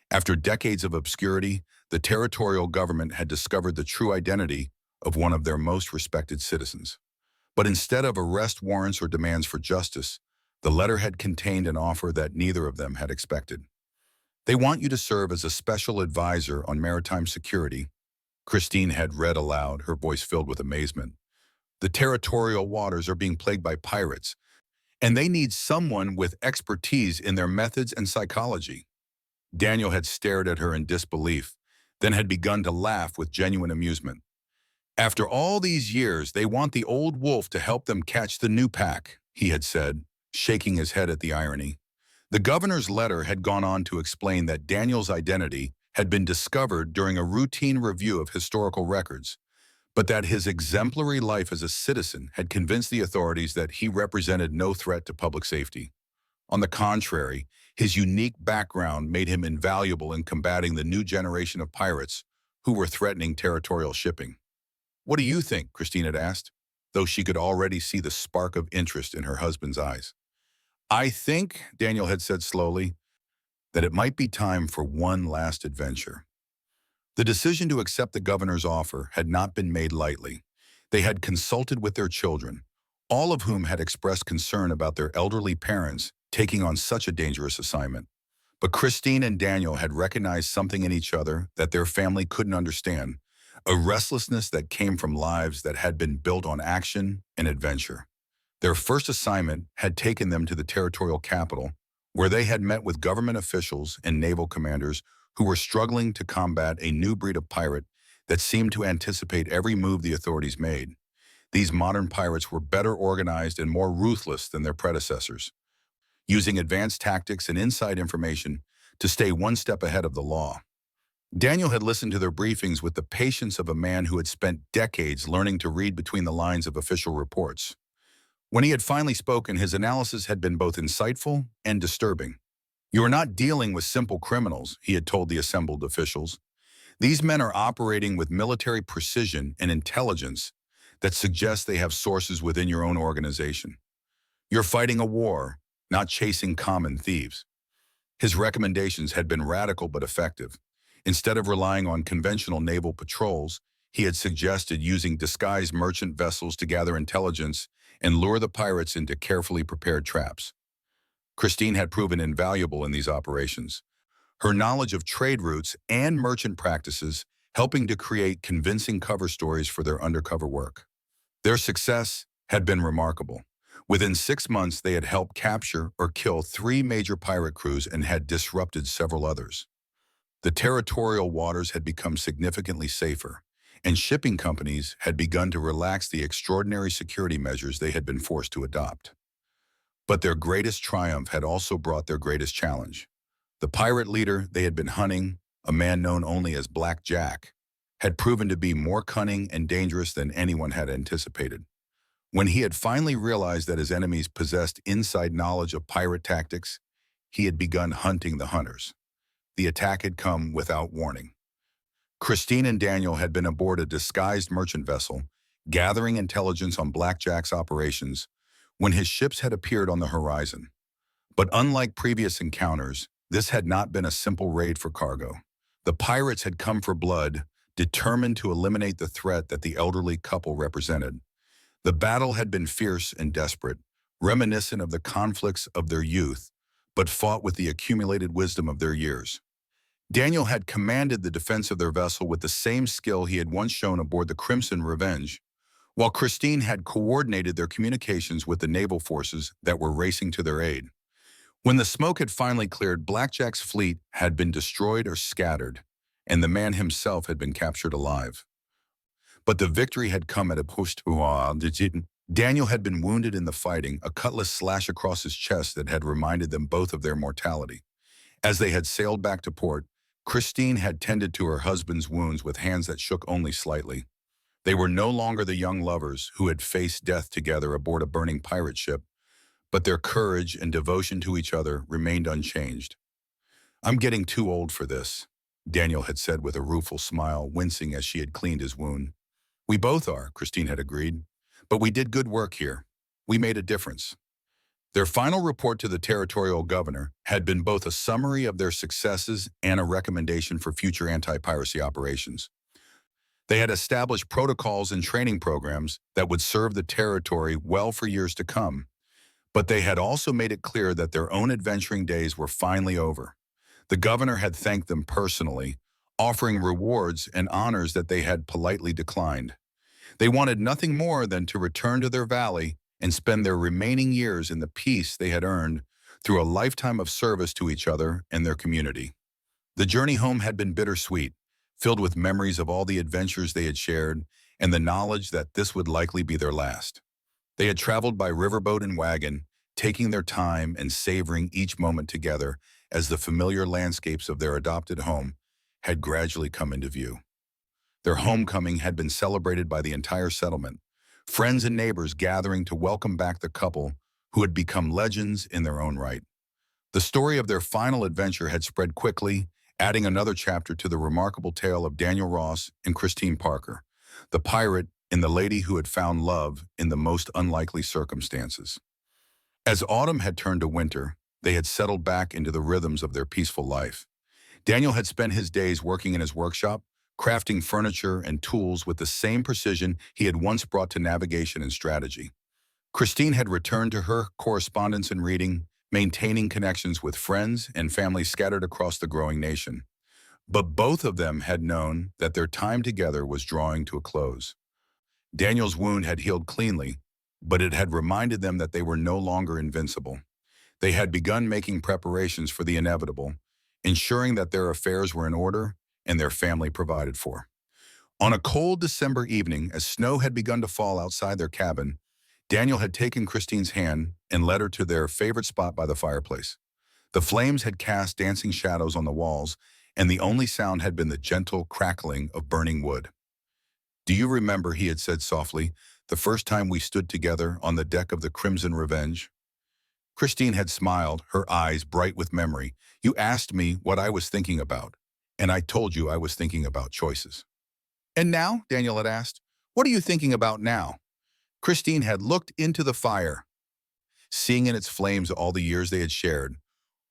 After decades of obscurity, the territorial government had discovered the true identity of one of their most respected citizens. But instead of arrest warrants or demands for justice, the letter had contained an offer that neither of them had expected. "They want you to serve as a special advisor on maritime security," Christine had read aloud, her voice filled with amazement. "The territorial waters are being plagued by pirates, and they need someone with expertise in their methods and psychology." Daniel had stared at her in disbelief, then had begun to laugh with genuine amusement. "After all these years, they want the old wolf to help them catch the new pack," he had said, shaking his head at the irony. The governor's letter had gone on to explain that Daniel's identity had been discovered during a routine review of historical records, but that his exemplary life as a citizen had convinced the authorities that he represented no threat to public safety. On the contrary, his unique background made him invaluable in combating the new generation of pirates who were threatening territorial shipping. "What do you think?" Christine had asked, though she could already see the spark of interest in her husband's eyes. "I think," Daniel had said slowly, "that it might be time for one last adventure." The decision to accept the governor's offer had not been made lightly. They had consulted with their children, all of whom had expressed concern about their elderly parents taking on such a dangerous assignment. But Christine and Daniel had recognized something in each other that their family couldn't understand, a restlessness that came from lives that had been built on action and adventure. Their first assignment had taken them to the territorial capital, where they had met with government officials and naval commanders who were struggling to combat a new breed of pirate that seemed to anticipate every move the authorities made. These modern pirates were better organized and more ruthless than their predecessors, using advanced tactics and inside information to stay one step ahead of the law. Daniel had listened to their briefings with the patience of a man who had spent decades learning to read between the lines of official reports. When he had finally spoken, his analysis had been both insightful and disturbing. "You are not dealing with simple criminals," he had told the assembled officials. "These men are operating with military precision and intelligence that suggests they have sources within your own organization. You're fighting a war, not chasing common thieves." His recommendations had been radical but effective. Instead of relying on conventional naval patrols, he had suggested using disguised merchant vessels to gather intelligence and lure the pirates into carefully prepared traps. Christine had proven invaluable in these operations, her knowledge of trade routes and merchant practices helping to create convincing cover stories for their undercover work. Their success had been remarkable. Within 6 months, they had helped capture or kill 3 major pirate crews and had disrupted several others. The territorial waters had become significantly safer, and shipping companies had begun to relax the extraordinary security measures they had been forced to adopt. But their greatest triumph had also brought their greatest challenge. The pirate leader they had been hunting, a man known only as Black Jack, had proven to be more cunning and dangerous than anyone had anticipated. When he had finally realized that his enemies possessed inside knowledge of pirate tactics, he had begun hunting the hunters. The attack had come without warning. Christine and Daniel had been aboard a disguised merchant vessel, gathering intelligence on Black Jack's operations, when his ships had appeared on the horizon. But unlike previous encounters, this had not been a simple raid for cargo. The pirates had come for blood, determined to eliminate the threat that the elderly couple represented. The battle had been fierce and desperate, reminiscent of the conflicts of their youth, but fought with the accumulated wisdom of their years. Daniel had commanded the defense of their vessel with the same skill he had once shown aboard the Crimson Revenge, while Christine had coordinated their communications with the naval forces that were racing to their aid. When the smoke had finally cleared, Blackjack's fleet had been destroyed or scattered, and the man himself had been captured alive. But the victory had come at a post. Daniel had been wounded in the fighting, a cutlass slash across his chest that had reminded them both of their mortality. As they had sailed back to port, Christine had tended to her husband's wounds with hands that shook only slightly. They were no longer the young lovers who had faced death together aboard a burning pirate ship, but their courage and devotion to each other remained unchanged. "I'm getting too old for this," Daniel had said with a rueful smile, wincing as she had cleaned his wound. "We both are," Christine had agreed. "But we did good work here. We made a difference." Their final report to the territorial governor had been both a summary of their successes and a recommendation for future anti-piracy operations. They had established protocols and training programs that would serve the territory well for years to come, but they had also made it clear that their own adventuring days were finally over. The governor had thanked them personally, offering rewards and honors that they had politely declined. They wanted nothing more than to return to their valley and spend their remaining years in the peace they had earned through a lifetime of service to each other and their community. The journey home had been bittersweet, filled with memories of all the adventures they had shared and the knowledge that this would likely be their last. They had traveled by riverboat and wagon, taking their time and savoring each moment together as the familiar landscapes of their adopted home had gradually come into view. Their homecoming had been celebrated by the entire settlement, friends and neighbors gathering to welcome back the couple who had become legends in their own right. The story of their final adventure had spread quickly, adding another chapter to the remarkable tale of Daniel Ross and Christine Parker, the pirate and the lady who had found love in the most unlikely circumstances. As autumn had turned to winter, they had settled back into the rhythms of their peaceful life. Daniel had spent his days working in his workshop, crafting furniture and tools with the same precision he had once brought to navigation and strategy. Christine had returned to her correspondence and reading, maintaining connections with friends and family scattered across the growing nation. But both of them had known that their time together was drawing to a close. Daniel's wound had healed cleanly, but it had reminded them that they were no longer invincible. They had begun making preparations for the inevitable, ensuring that their affairs were in order and their family provided for. On a cold December evening, as snow had begun to fall outside their cabin, Daniel had taken Christine's hand and led her to their favorite spot by the fireplace. The flames had cast dancing shadows on the walls, and the only sound had been the gentle crackling of burning wood. "Do you remember," he had said softly, "the first time we stood together on the deck of the Crimson Revenge?" Christine had smiled, her eyes bright with memory. "You asked me what I was thinking about, and I told you I was thinking about choices." "And now?" Daniel had asked. "What are you thinking about now?" Christine had looked into the fire, seeing in its flames all the years they had shared,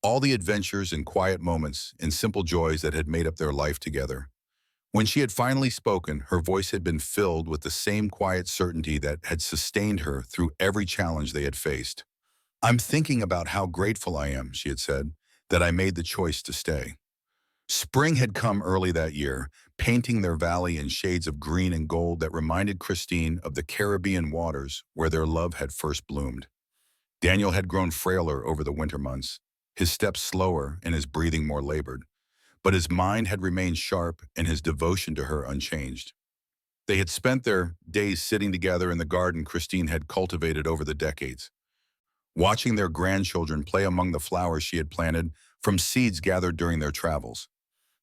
all the adventures and quiet moments and simple joys that had made up their life together. When she had finally spoken, her voice had been filled with the same quiet certainty that had sustained her through every challenge they had faced. "I'm thinking about how grateful I am," she had said, "that I made the choice to stay." Spring had come early that year, painting their valley in shades of green and gold that reminded Christine of the Caribbean waters where their love had first bloomed. Daniel had grown frailer over the winter months, his steps slower and his breathing more labored, but his mind had remained sharp and his devotion to her unchanged. They had spent their days sitting together in the garden Christine had cultivated over the decades, watching their grandchildren play among the flowers she had planted from seeds gathered during their travels.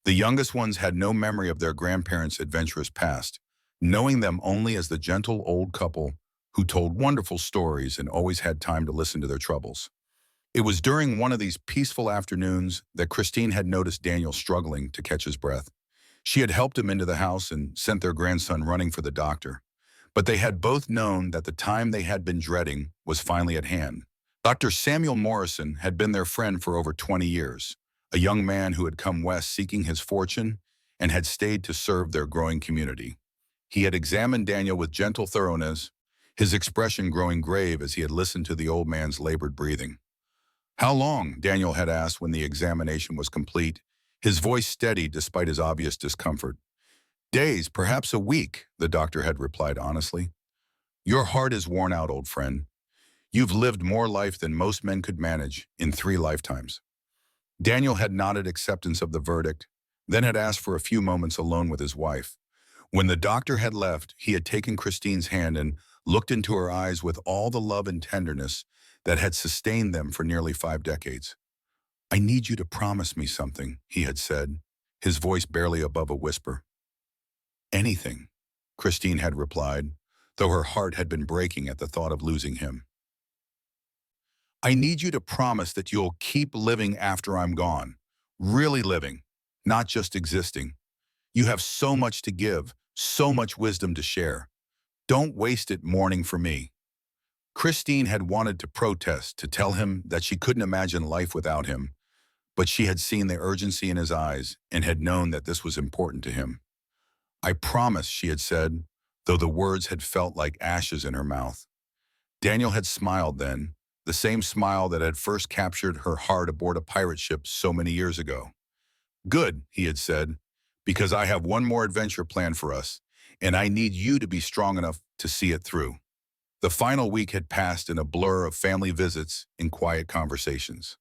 The youngest ones had no memory of their grandparents' adventurous past, knowing them only as the gentle old couple who told wonderful stories and always had time to listen to their troubles. It was during one of these peaceful afternoons that Christine had noticed Daniel struggling to catch his breath. She had helped him into the house and sent their grandson running for the doctor, but they had both known that the time they had been dreading was finally at hand. Dr. Samuel Morrison had been their friend for over 20 years, a young man who had come west seeking his fortune and had stayed to serve their growing community. He had examined Daniel with gentle thoroughness, his expression growing grave as he had listened to the old man's labored breathing. "How long?" Daniel had asked when the examination was complete, his voice steady despite his obvious discomfort. "Days, perhaps a week," the doctor had replied honestly. "Your heart is worn out, old friend. You've lived more life than most men could manage in 3 lifetimes." Daniel had nodded acceptance of the verdict, then had asked for a few moments alone with his wife. When the doctor had left, he had taken Christine's hand and looked into her eyes with all the love and tenderness that had sustained them for nearly 5 decades. "I need you to promise me something," he had said, his voice barely above a whisper. "Anything," Christine had replied, though her heart had been breaking at the thought of losing him. "I need you to promise that you'll keep living after I'm gone. Really living, not just existing. You have so much to give, so much wisdom to share. Don't waste it mourning for me." Christine had wanted to protest, to tell him that she couldn't imagine life without him, but she had seen the urgency in his eyes and had known that this was important to him. "I promise," she had said, though the words had felt like ashes in her mouth. Daniel had smiled then, the same smile that had first captured her heart aboard a pirate ship so many years ago. "Good," he had said, "because I have one more adventure planned for us, and I need you to be strong enough to see it through." The final week had passed in a blur of family visits and quiet conversations.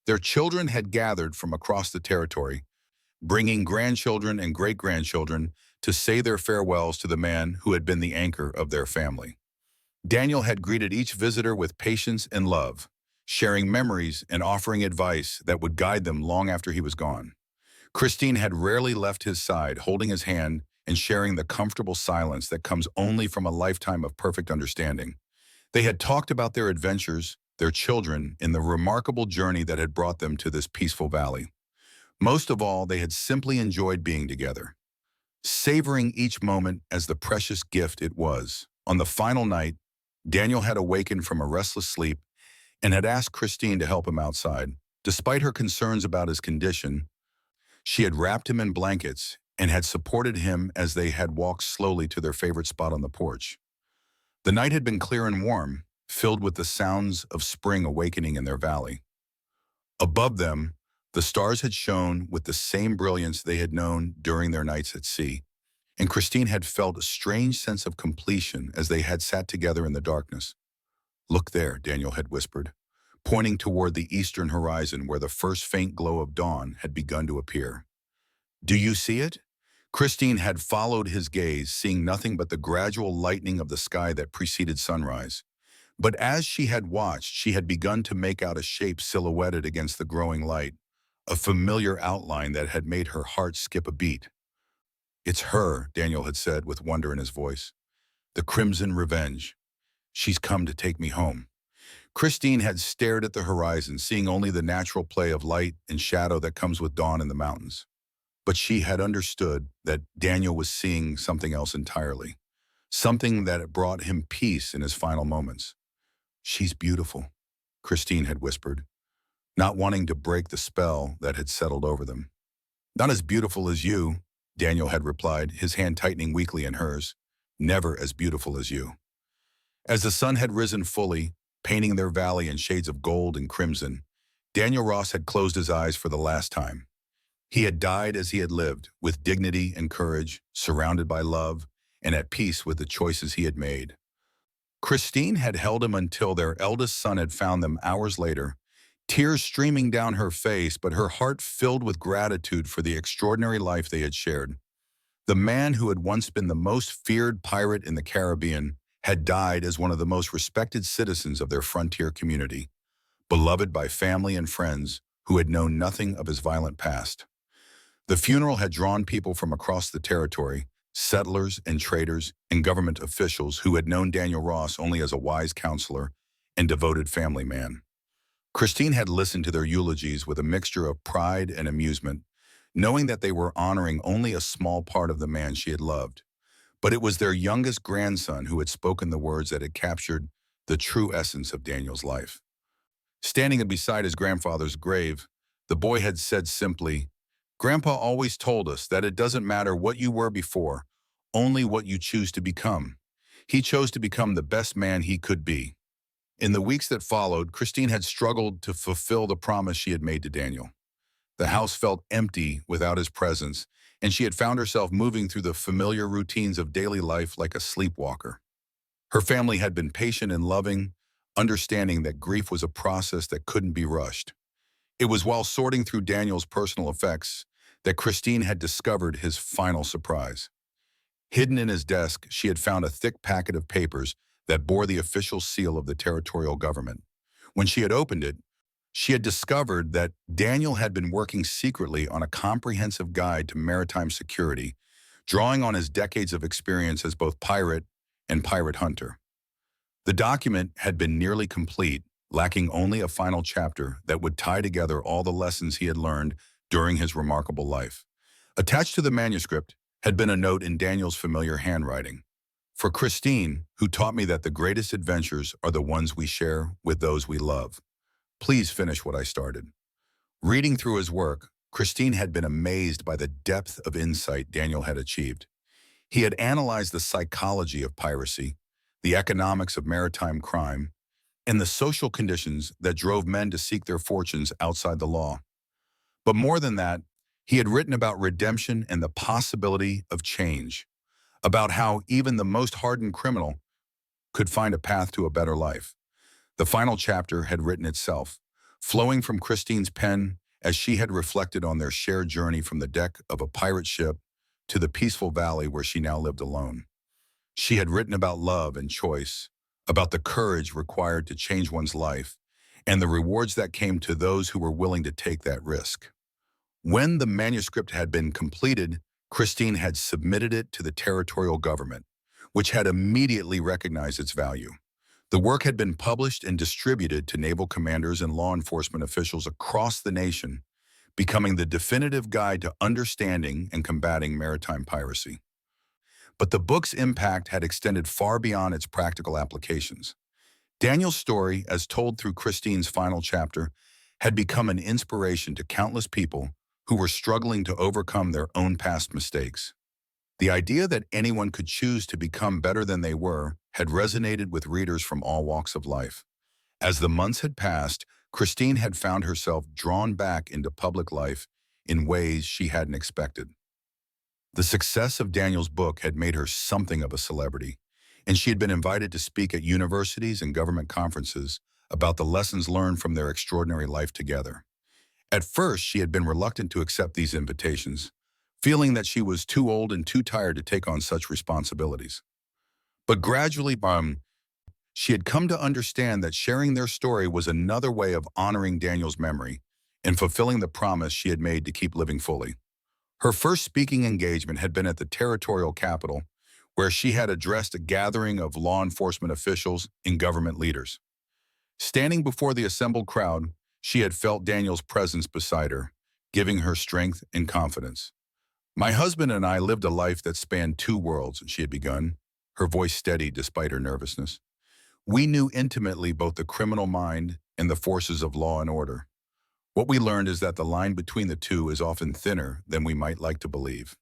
Their children had gathered from across the territory, bringing grandchildren and great-grandchildren to say their farewells to the man who had been the anchor of their family. Daniel had greeted each visitor with patience and love, sharing memories and offering advice that would guide them long after he was gone. Christine had rarely left his side, holding his hand and sharing the comfortable silence that comes only from a lifetime of perfect understanding. They had talked about their adventures, their children, and the remarkable journey that had brought them to this peaceful valley. Most of all, they had simply enjoyed being together, savoring each moment as the precious gift it was. On the final night, Daniel had awakened from a restless sleep and had asked Christine to help him outside. Despite her concerns about his condition, she had wrapped him in blankets and had supported him as they had walked slowly to their favorite spot on the porch. The night had been clear and warm, filled with the sounds of spring awakening in their valley. Above them, the stars had shone with the same brilliance they had known during their nights at sea, and Christine had felt a strange sense of completion as they had sat together in the darkness. "Look there," Daniel had whispered, pointing toward the eastern horizon where the first faint glow of dawn had begun to appear. "Do you see it?" Christine had followed his gaze, seeing nothing but the gradual lightening of the sky that preceded sunrise. But as she had watched, she had begun to make out a shape silhouetted against the growing light, a familiar outline that had made her heart skip a beat. "It's her," Daniel had said with wonder in his voice. "The Crimson Revenge. She's come to take me home." Christine had stared at the horizon, seeing only the natural play of light and shadow that comes with dawn in the mountains. But she had understood that Daniel was seeing something else entirely, something that had brought him peace in his final moments. "She's beautiful," Christine had whispered, not wanting to break the spell that had settled over them. "Not as beautiful as you," Daniel had replied, his hand tightening weakly in hers. "Never as beautiful as you." As the sun had risen fully, painting their valley in shades of gold and crimson, Daniel Ross had closed his eyes for the last time. He had died as he had lived, with dignity and courage, surrounded by love, and at peace with the choices he had made. Christine had held him until their eldest son had found them hours later, tears streaming down her face, but her heart filled with gratitude for the extraordinary life they had shared. The man who had once been the most feared pirate in the Caribbean had died as one of the most respected citizens of their frontier community, beloved by family and friends who had known nothing of his violent past. The funeral had drawn people from across the territory, settlers and traders and government officials who had known Daniel Ross only as a wise counselor and devoted family man. Christine had listened to their eulogies with a mixture of pride and amusement, knowing that they were honoring only a small part of the man she had loved. But it was their youngest grandson who had spoken the words that had captured the true essence of Daniel's life. Standing beside his grandfather's grave, the boy had said simply, "Grandpa always told us that it doesn't matter what you were before, only what you choose to become." He chose to become the best man he could be. In the weeks that followed, Christine had struggled to fulfill the promise she had made to Daniel. The house felt empty without his presence, and she had found herself moving through the familiar routines of daily life like a sleepwalker. Her family had been patient and loving, understanding that grief was a process that couldn't be rushed. It was while sorting through Daniel's personal effects that Christine had discovered his final surprise. Hidden in his desk, she had found a thick packet of papers that bore the official seal of the territorial government. When she had opened it, she had discovered that Daniel had been working secretly on a comprehensive guide to maritime security, drawing on his decades of experience as both pirate and pirate hunter. The document had been nearly complete, lacking only a final chapter that would tie together all the lessons he had learned during his remarkable life. Attached to the manuscript had been a note in Daniel's familiar handwriting. "For Christine, who taught me that the greatest adventures are the ones we share with those we love. Please finish what I started." Reading through his work, Christine had been amazed by the depth of insight Daniel had achieved. He had analyzed the psychology of piracy, the economics of maritime crime, and the social conditions that drove men to seek their fortunes outside the law. But more than that, he had written about redemption and the possibility of change, about how even the most hardened criminal could find a path to a better life. The final chapter had written itself, flowing from Christine's pen as she had reflected on their shared journey from the deck of a pirate ship to the peaceful valley where she now lived alone. She had written about love and choice, about the courage required to change one's life, and the rewards that came to those who were willing to take that risk. When the manuscript had been completed, Christine had submitted it to the territorial government, which had immediately recognized its value. The work had been published and distributed to naval commanders and law enforcement officials across the nation, becoming the definitive guide to understanding and combating maritime piracy. But the book's impact had extended far beyond its practical applications. Daniel's story, as told through Christine's final chapter, had become an inspiration to countless people who were struggling to overcome their own past mistakes. The idea that anyone could choose to become better than they were had resonated with readers from all walks of life. As the months had passed, Christine had found herself drawn back into public life in ways she hadn't expected. The success of Daniel's book had made her something of a celebrity, and she had been invited to speak at universities and government conferences about the lessons learned from their extraordinary life together. At first, she had been reluctant to accept these invitations, feeling that she was too old and too tired to take on such responsibilities. But gradually, she had come to understand that sharing their story was another way of honoring Daniel's memory and fulfilling the promise she had made to keep living fully. Her first speaking engagement had been at the territorial capital, where she had addressed a gathering of law enforcement officials and government leaders. Standing before the assembled crowd, she had felt Daniel's presence beside her, giving her strength and confidence. My husband and I lived a life that spanned two worlds, she had begun, her voice steady despite her nervousness. We knew intimately both the criminal mind and the forces of law and order. What we learned is that the line between the two is often thinner than we might like to believe.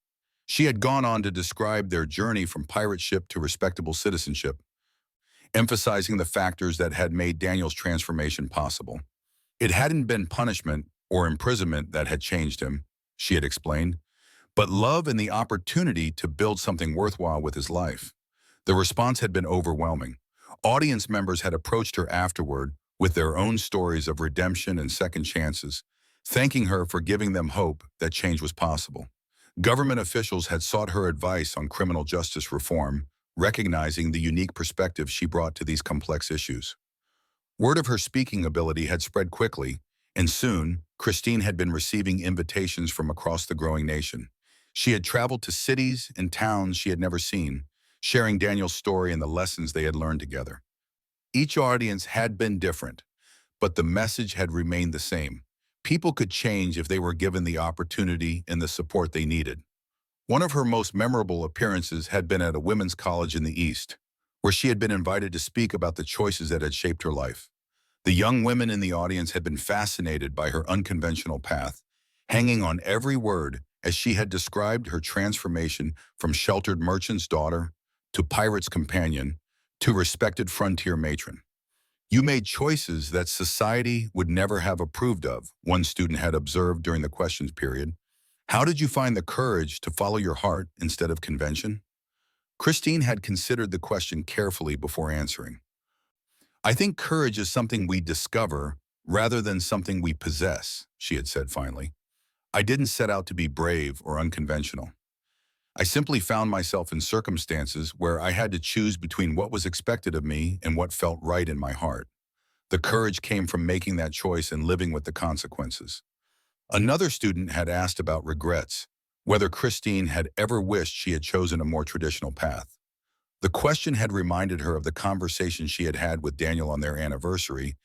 She had gone on to describe their journey from pirate ship to respectable citizenship, emphasizing the factors that had made Daniel's transformation possible. It hadn't been punishment or imprisonment that had changed him, she had explained, but love and the opportunity to build something worthwhile with his life. The response had been overwhelming. Audience members had approached her afterward with their own stories of redemption and second chances, thanking her for giving them hope that change was possible. Government officials had sought her advice on criminal justice reform, recognizing the unique perspective she brought to these complex issues. Word of her speaking ability had spread quickly, and soon, Christine had been receiving invitations from across the growing nation. She had traveled to cities and towns she had never seen, sharing Daniel's story and the lessons they had learned together. Each audience had been different, but the message had remained the same. People could change if they were given the opportunity and the support they needed. One of her most memorable appearances had been at a women's college in the East, where she had been invited to speak about the choices that had shaped her life. The young women in the audience had been fascinated by her unconventional path, hanging on every word as she had described her transformation from sheltered merchant's daughter to pirate's companion to respected frontier matron. You made choices that society would never have approved of, one student had observed during the questions period. How did you find the courage to follow your heart instead of convention? Christine had considered the question carefully before answering. I think courage is something we discover rather than something we possess, she had said finally. I didn't set out to be brave or unconventional. I simply found myself in circumstances where I had to choose between what was expected of me and what felt right in my heart. The courage came from making that choice and living with the consequences. Another student had asked about regrets, whether Christine had ever wished she had chosen a more traditional path. The question had reminded her of the conversation she had had with Daniel on their anniversary,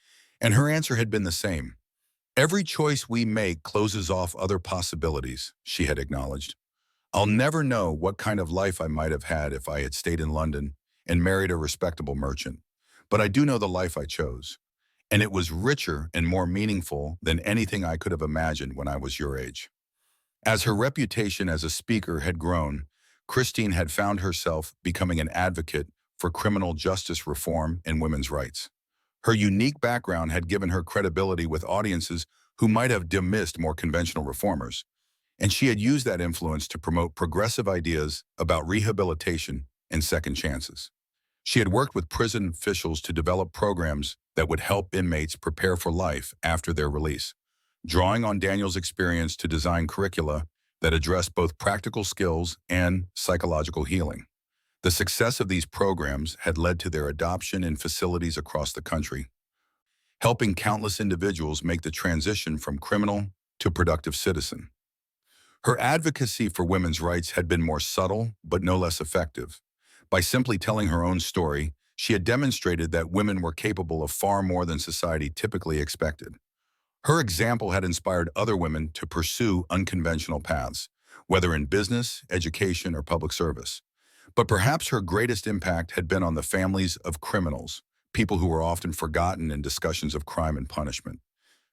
and her answer had been the same. Every choice we make closes off other possibilities, she had acknowledged. I'll never know what kind of life I might have had if I had stayed in London and married a respectable merchant, but I do know the life I chose, and it was richer and more meaningful than anything I could have imagined when I was your age. As her reputation as a speaker had grown, Christine had found herself becoming an advocate for criminal justice reform and women's rights. Her unique background had given her credibility with audiences who might have dismissed more conventional reformers, and she had used that influence to promote progressive ideas about rehabilitation and second chances. She had worked with prison officials to develop programs that would help inmates prepare for life after their release, drawing on Daniel's experience to design curricula that addressed both practical skills and psychological healing. The success of these programs had led to their adoption in facilities across the country, helping countless individuals make the transition from criminal to productive citizen. Her advocacy for women's rights had been more subtle, but no less effective. By simply telling her own story, she had demonstrated that women were capable of far more than society typically expected. Her example had inspired other women to pursue unconventional paths, whether in business, education, or public service. But perhaps her greatest impact had been on the families of criminals, people who were often forgotten in discussions of crime and punishment.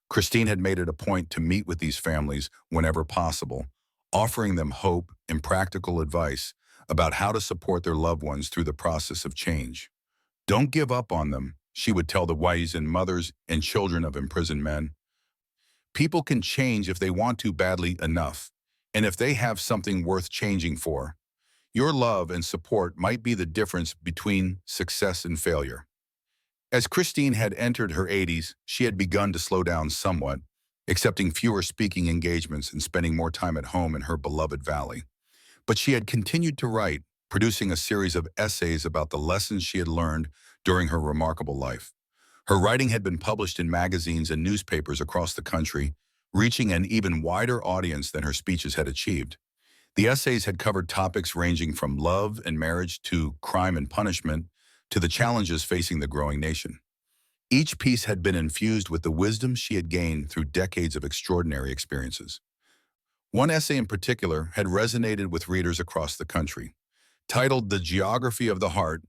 Christine had made it a point to meet with these families whenever possible, offering them hope and practical advice about how to support their loved ones through the process of change. Don't give up on them, she would tell the wives and mothers and children of imprisoned men. People can change if they want to badly enough, and if they have something worth changing for. Your love and support might be the difference between success and failure. As Christine had entered her 80s, she had begun to slow down somewhat, accepting fewer speaking engagements and spending more time at home in her beloved valley. But she had continued to write, producing a series of essays about the lessons she had learned during her remarkable life. Her writing had been published in magazines and newspapers across the country, reaching an even wider audience than her speeches had achieved. The essays had covered topics ranging from love and marriage to crime and punishment to the challenges facing the growing nation. Each piece had been infused with the wisdom she had gained through decades of extraordinary experiences. One essay in particular had resonated with readers across the country. Titled The Geography of the Heart,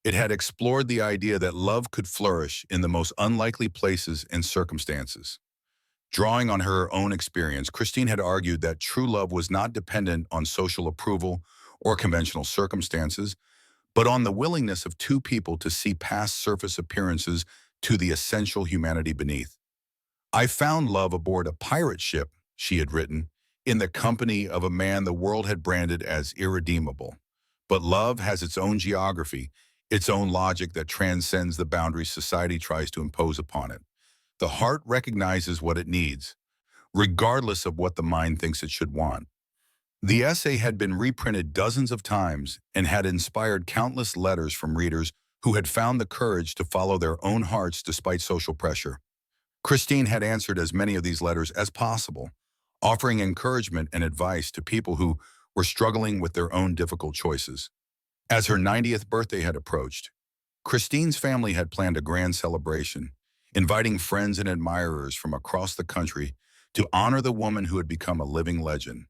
it had explored the idea that love could flourish in the most unlikely places and circumstances. Drawing on her own experience, Christine had argued that true love was not dependent on social approval or conventional circumstances, but on the willingness of two people to see past surface appearances to the essential humanity beneath. I found love aboard a pirate ship, she had written, in the company of a man the world had branded as irredeemable. But love has its own geography, its own logic that transcends the boundaries society tries to impose upon it. The heart recognizes what it needs, regardless of what the mind thinks it should want. The essay had been reprinted dozens of times and had inspired countless letters from readers who had found the courage to follow their own hearts despite social pressure. Christine had answered as many of these letters as possible, offering encouragement and advice to people who were struggling with their own difficult choices. As her 90th birthday had approached, Christine's family had planned a grand celebration, inviting friends and admirers from across the country to honor the woman who had become a living legend.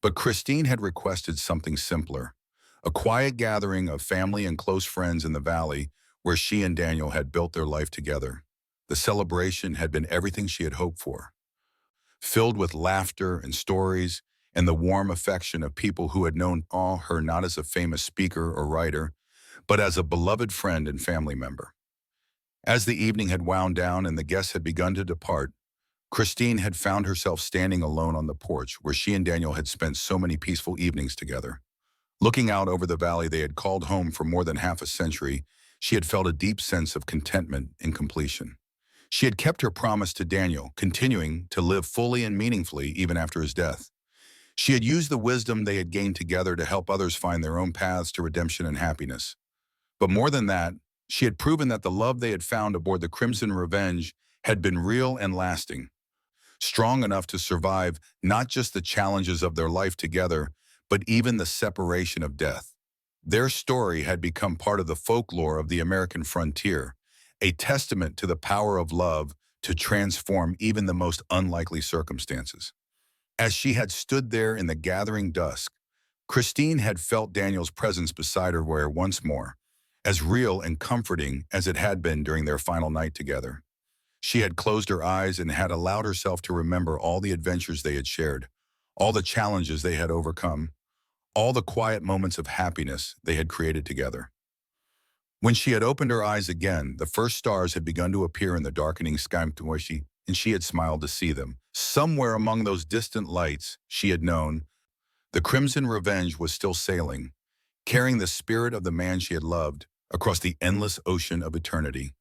But Christine had requested something simpler, a quiet gathering of family and close friends in the valley where she and Daniel had built their life together. The celebration had been everything she had hoped for, filled with laughter and stories and the warm affection of people who had known her not as a famous speaker or writer, but as a beloved friend and family member. As the evening had wound down and the guests had begun to depart, Christine had found herself standing alone on the porch where she and Daniel had spent so many peaceful evenings together. Looking out over the valley they had called home for more than half a century, she had felt a deep sense of contentment and completion. She had kept her promise to Daniel, continuing to live fully and meaningfully even after his death. She had used the wisdom they had gained together to help others find their own paths to redemption and happiness. But more than that, she had proven that the love they had found aboard the Crimson Revenge had been real and lasting, strong enough to survive not just the challenges of their life together, but even the separation of death. Their story had become part of the folklore of the American frontier, a testament to the power of love to transform even the most unlikely circumstances. As she had stood there in the gathering dusk, Christine had felt Daniel's presence beside her where once more, as real and comforting as it had been during their final night together. She had closed her eyes and had allowed herself to remember all the adventures they had shared, all the challenges they had overcome, all the quiet moments of happiness they had created together. When she had opened her eyes again, the first stars had begun to appear in the darkening sky and she had smiled to see them. Somewhere among those distant lights, she had known, the Crimson Revenge was still sailing, carrying the spirit of the man she had loved across the endless ocean of eternity.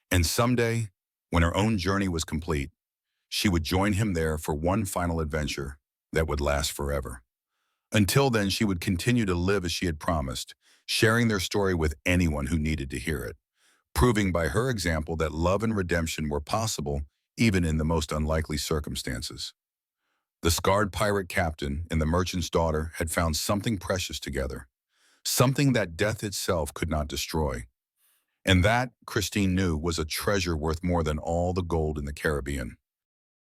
And someday, when her own journey was complete, she would join him there for one final adventure that would last forever. Until then, she would continue to live as she had promised, sharing their story with anyone who needed to hear it, proving by her example that love and redemption were possible even in the most unlikely circumstances. The scarred pirate captain and the merchant's daughter had found something precious together, something that death itself could not destroy. And that, Christine knew, was a treasure worth more than all the gold in the Caribbean.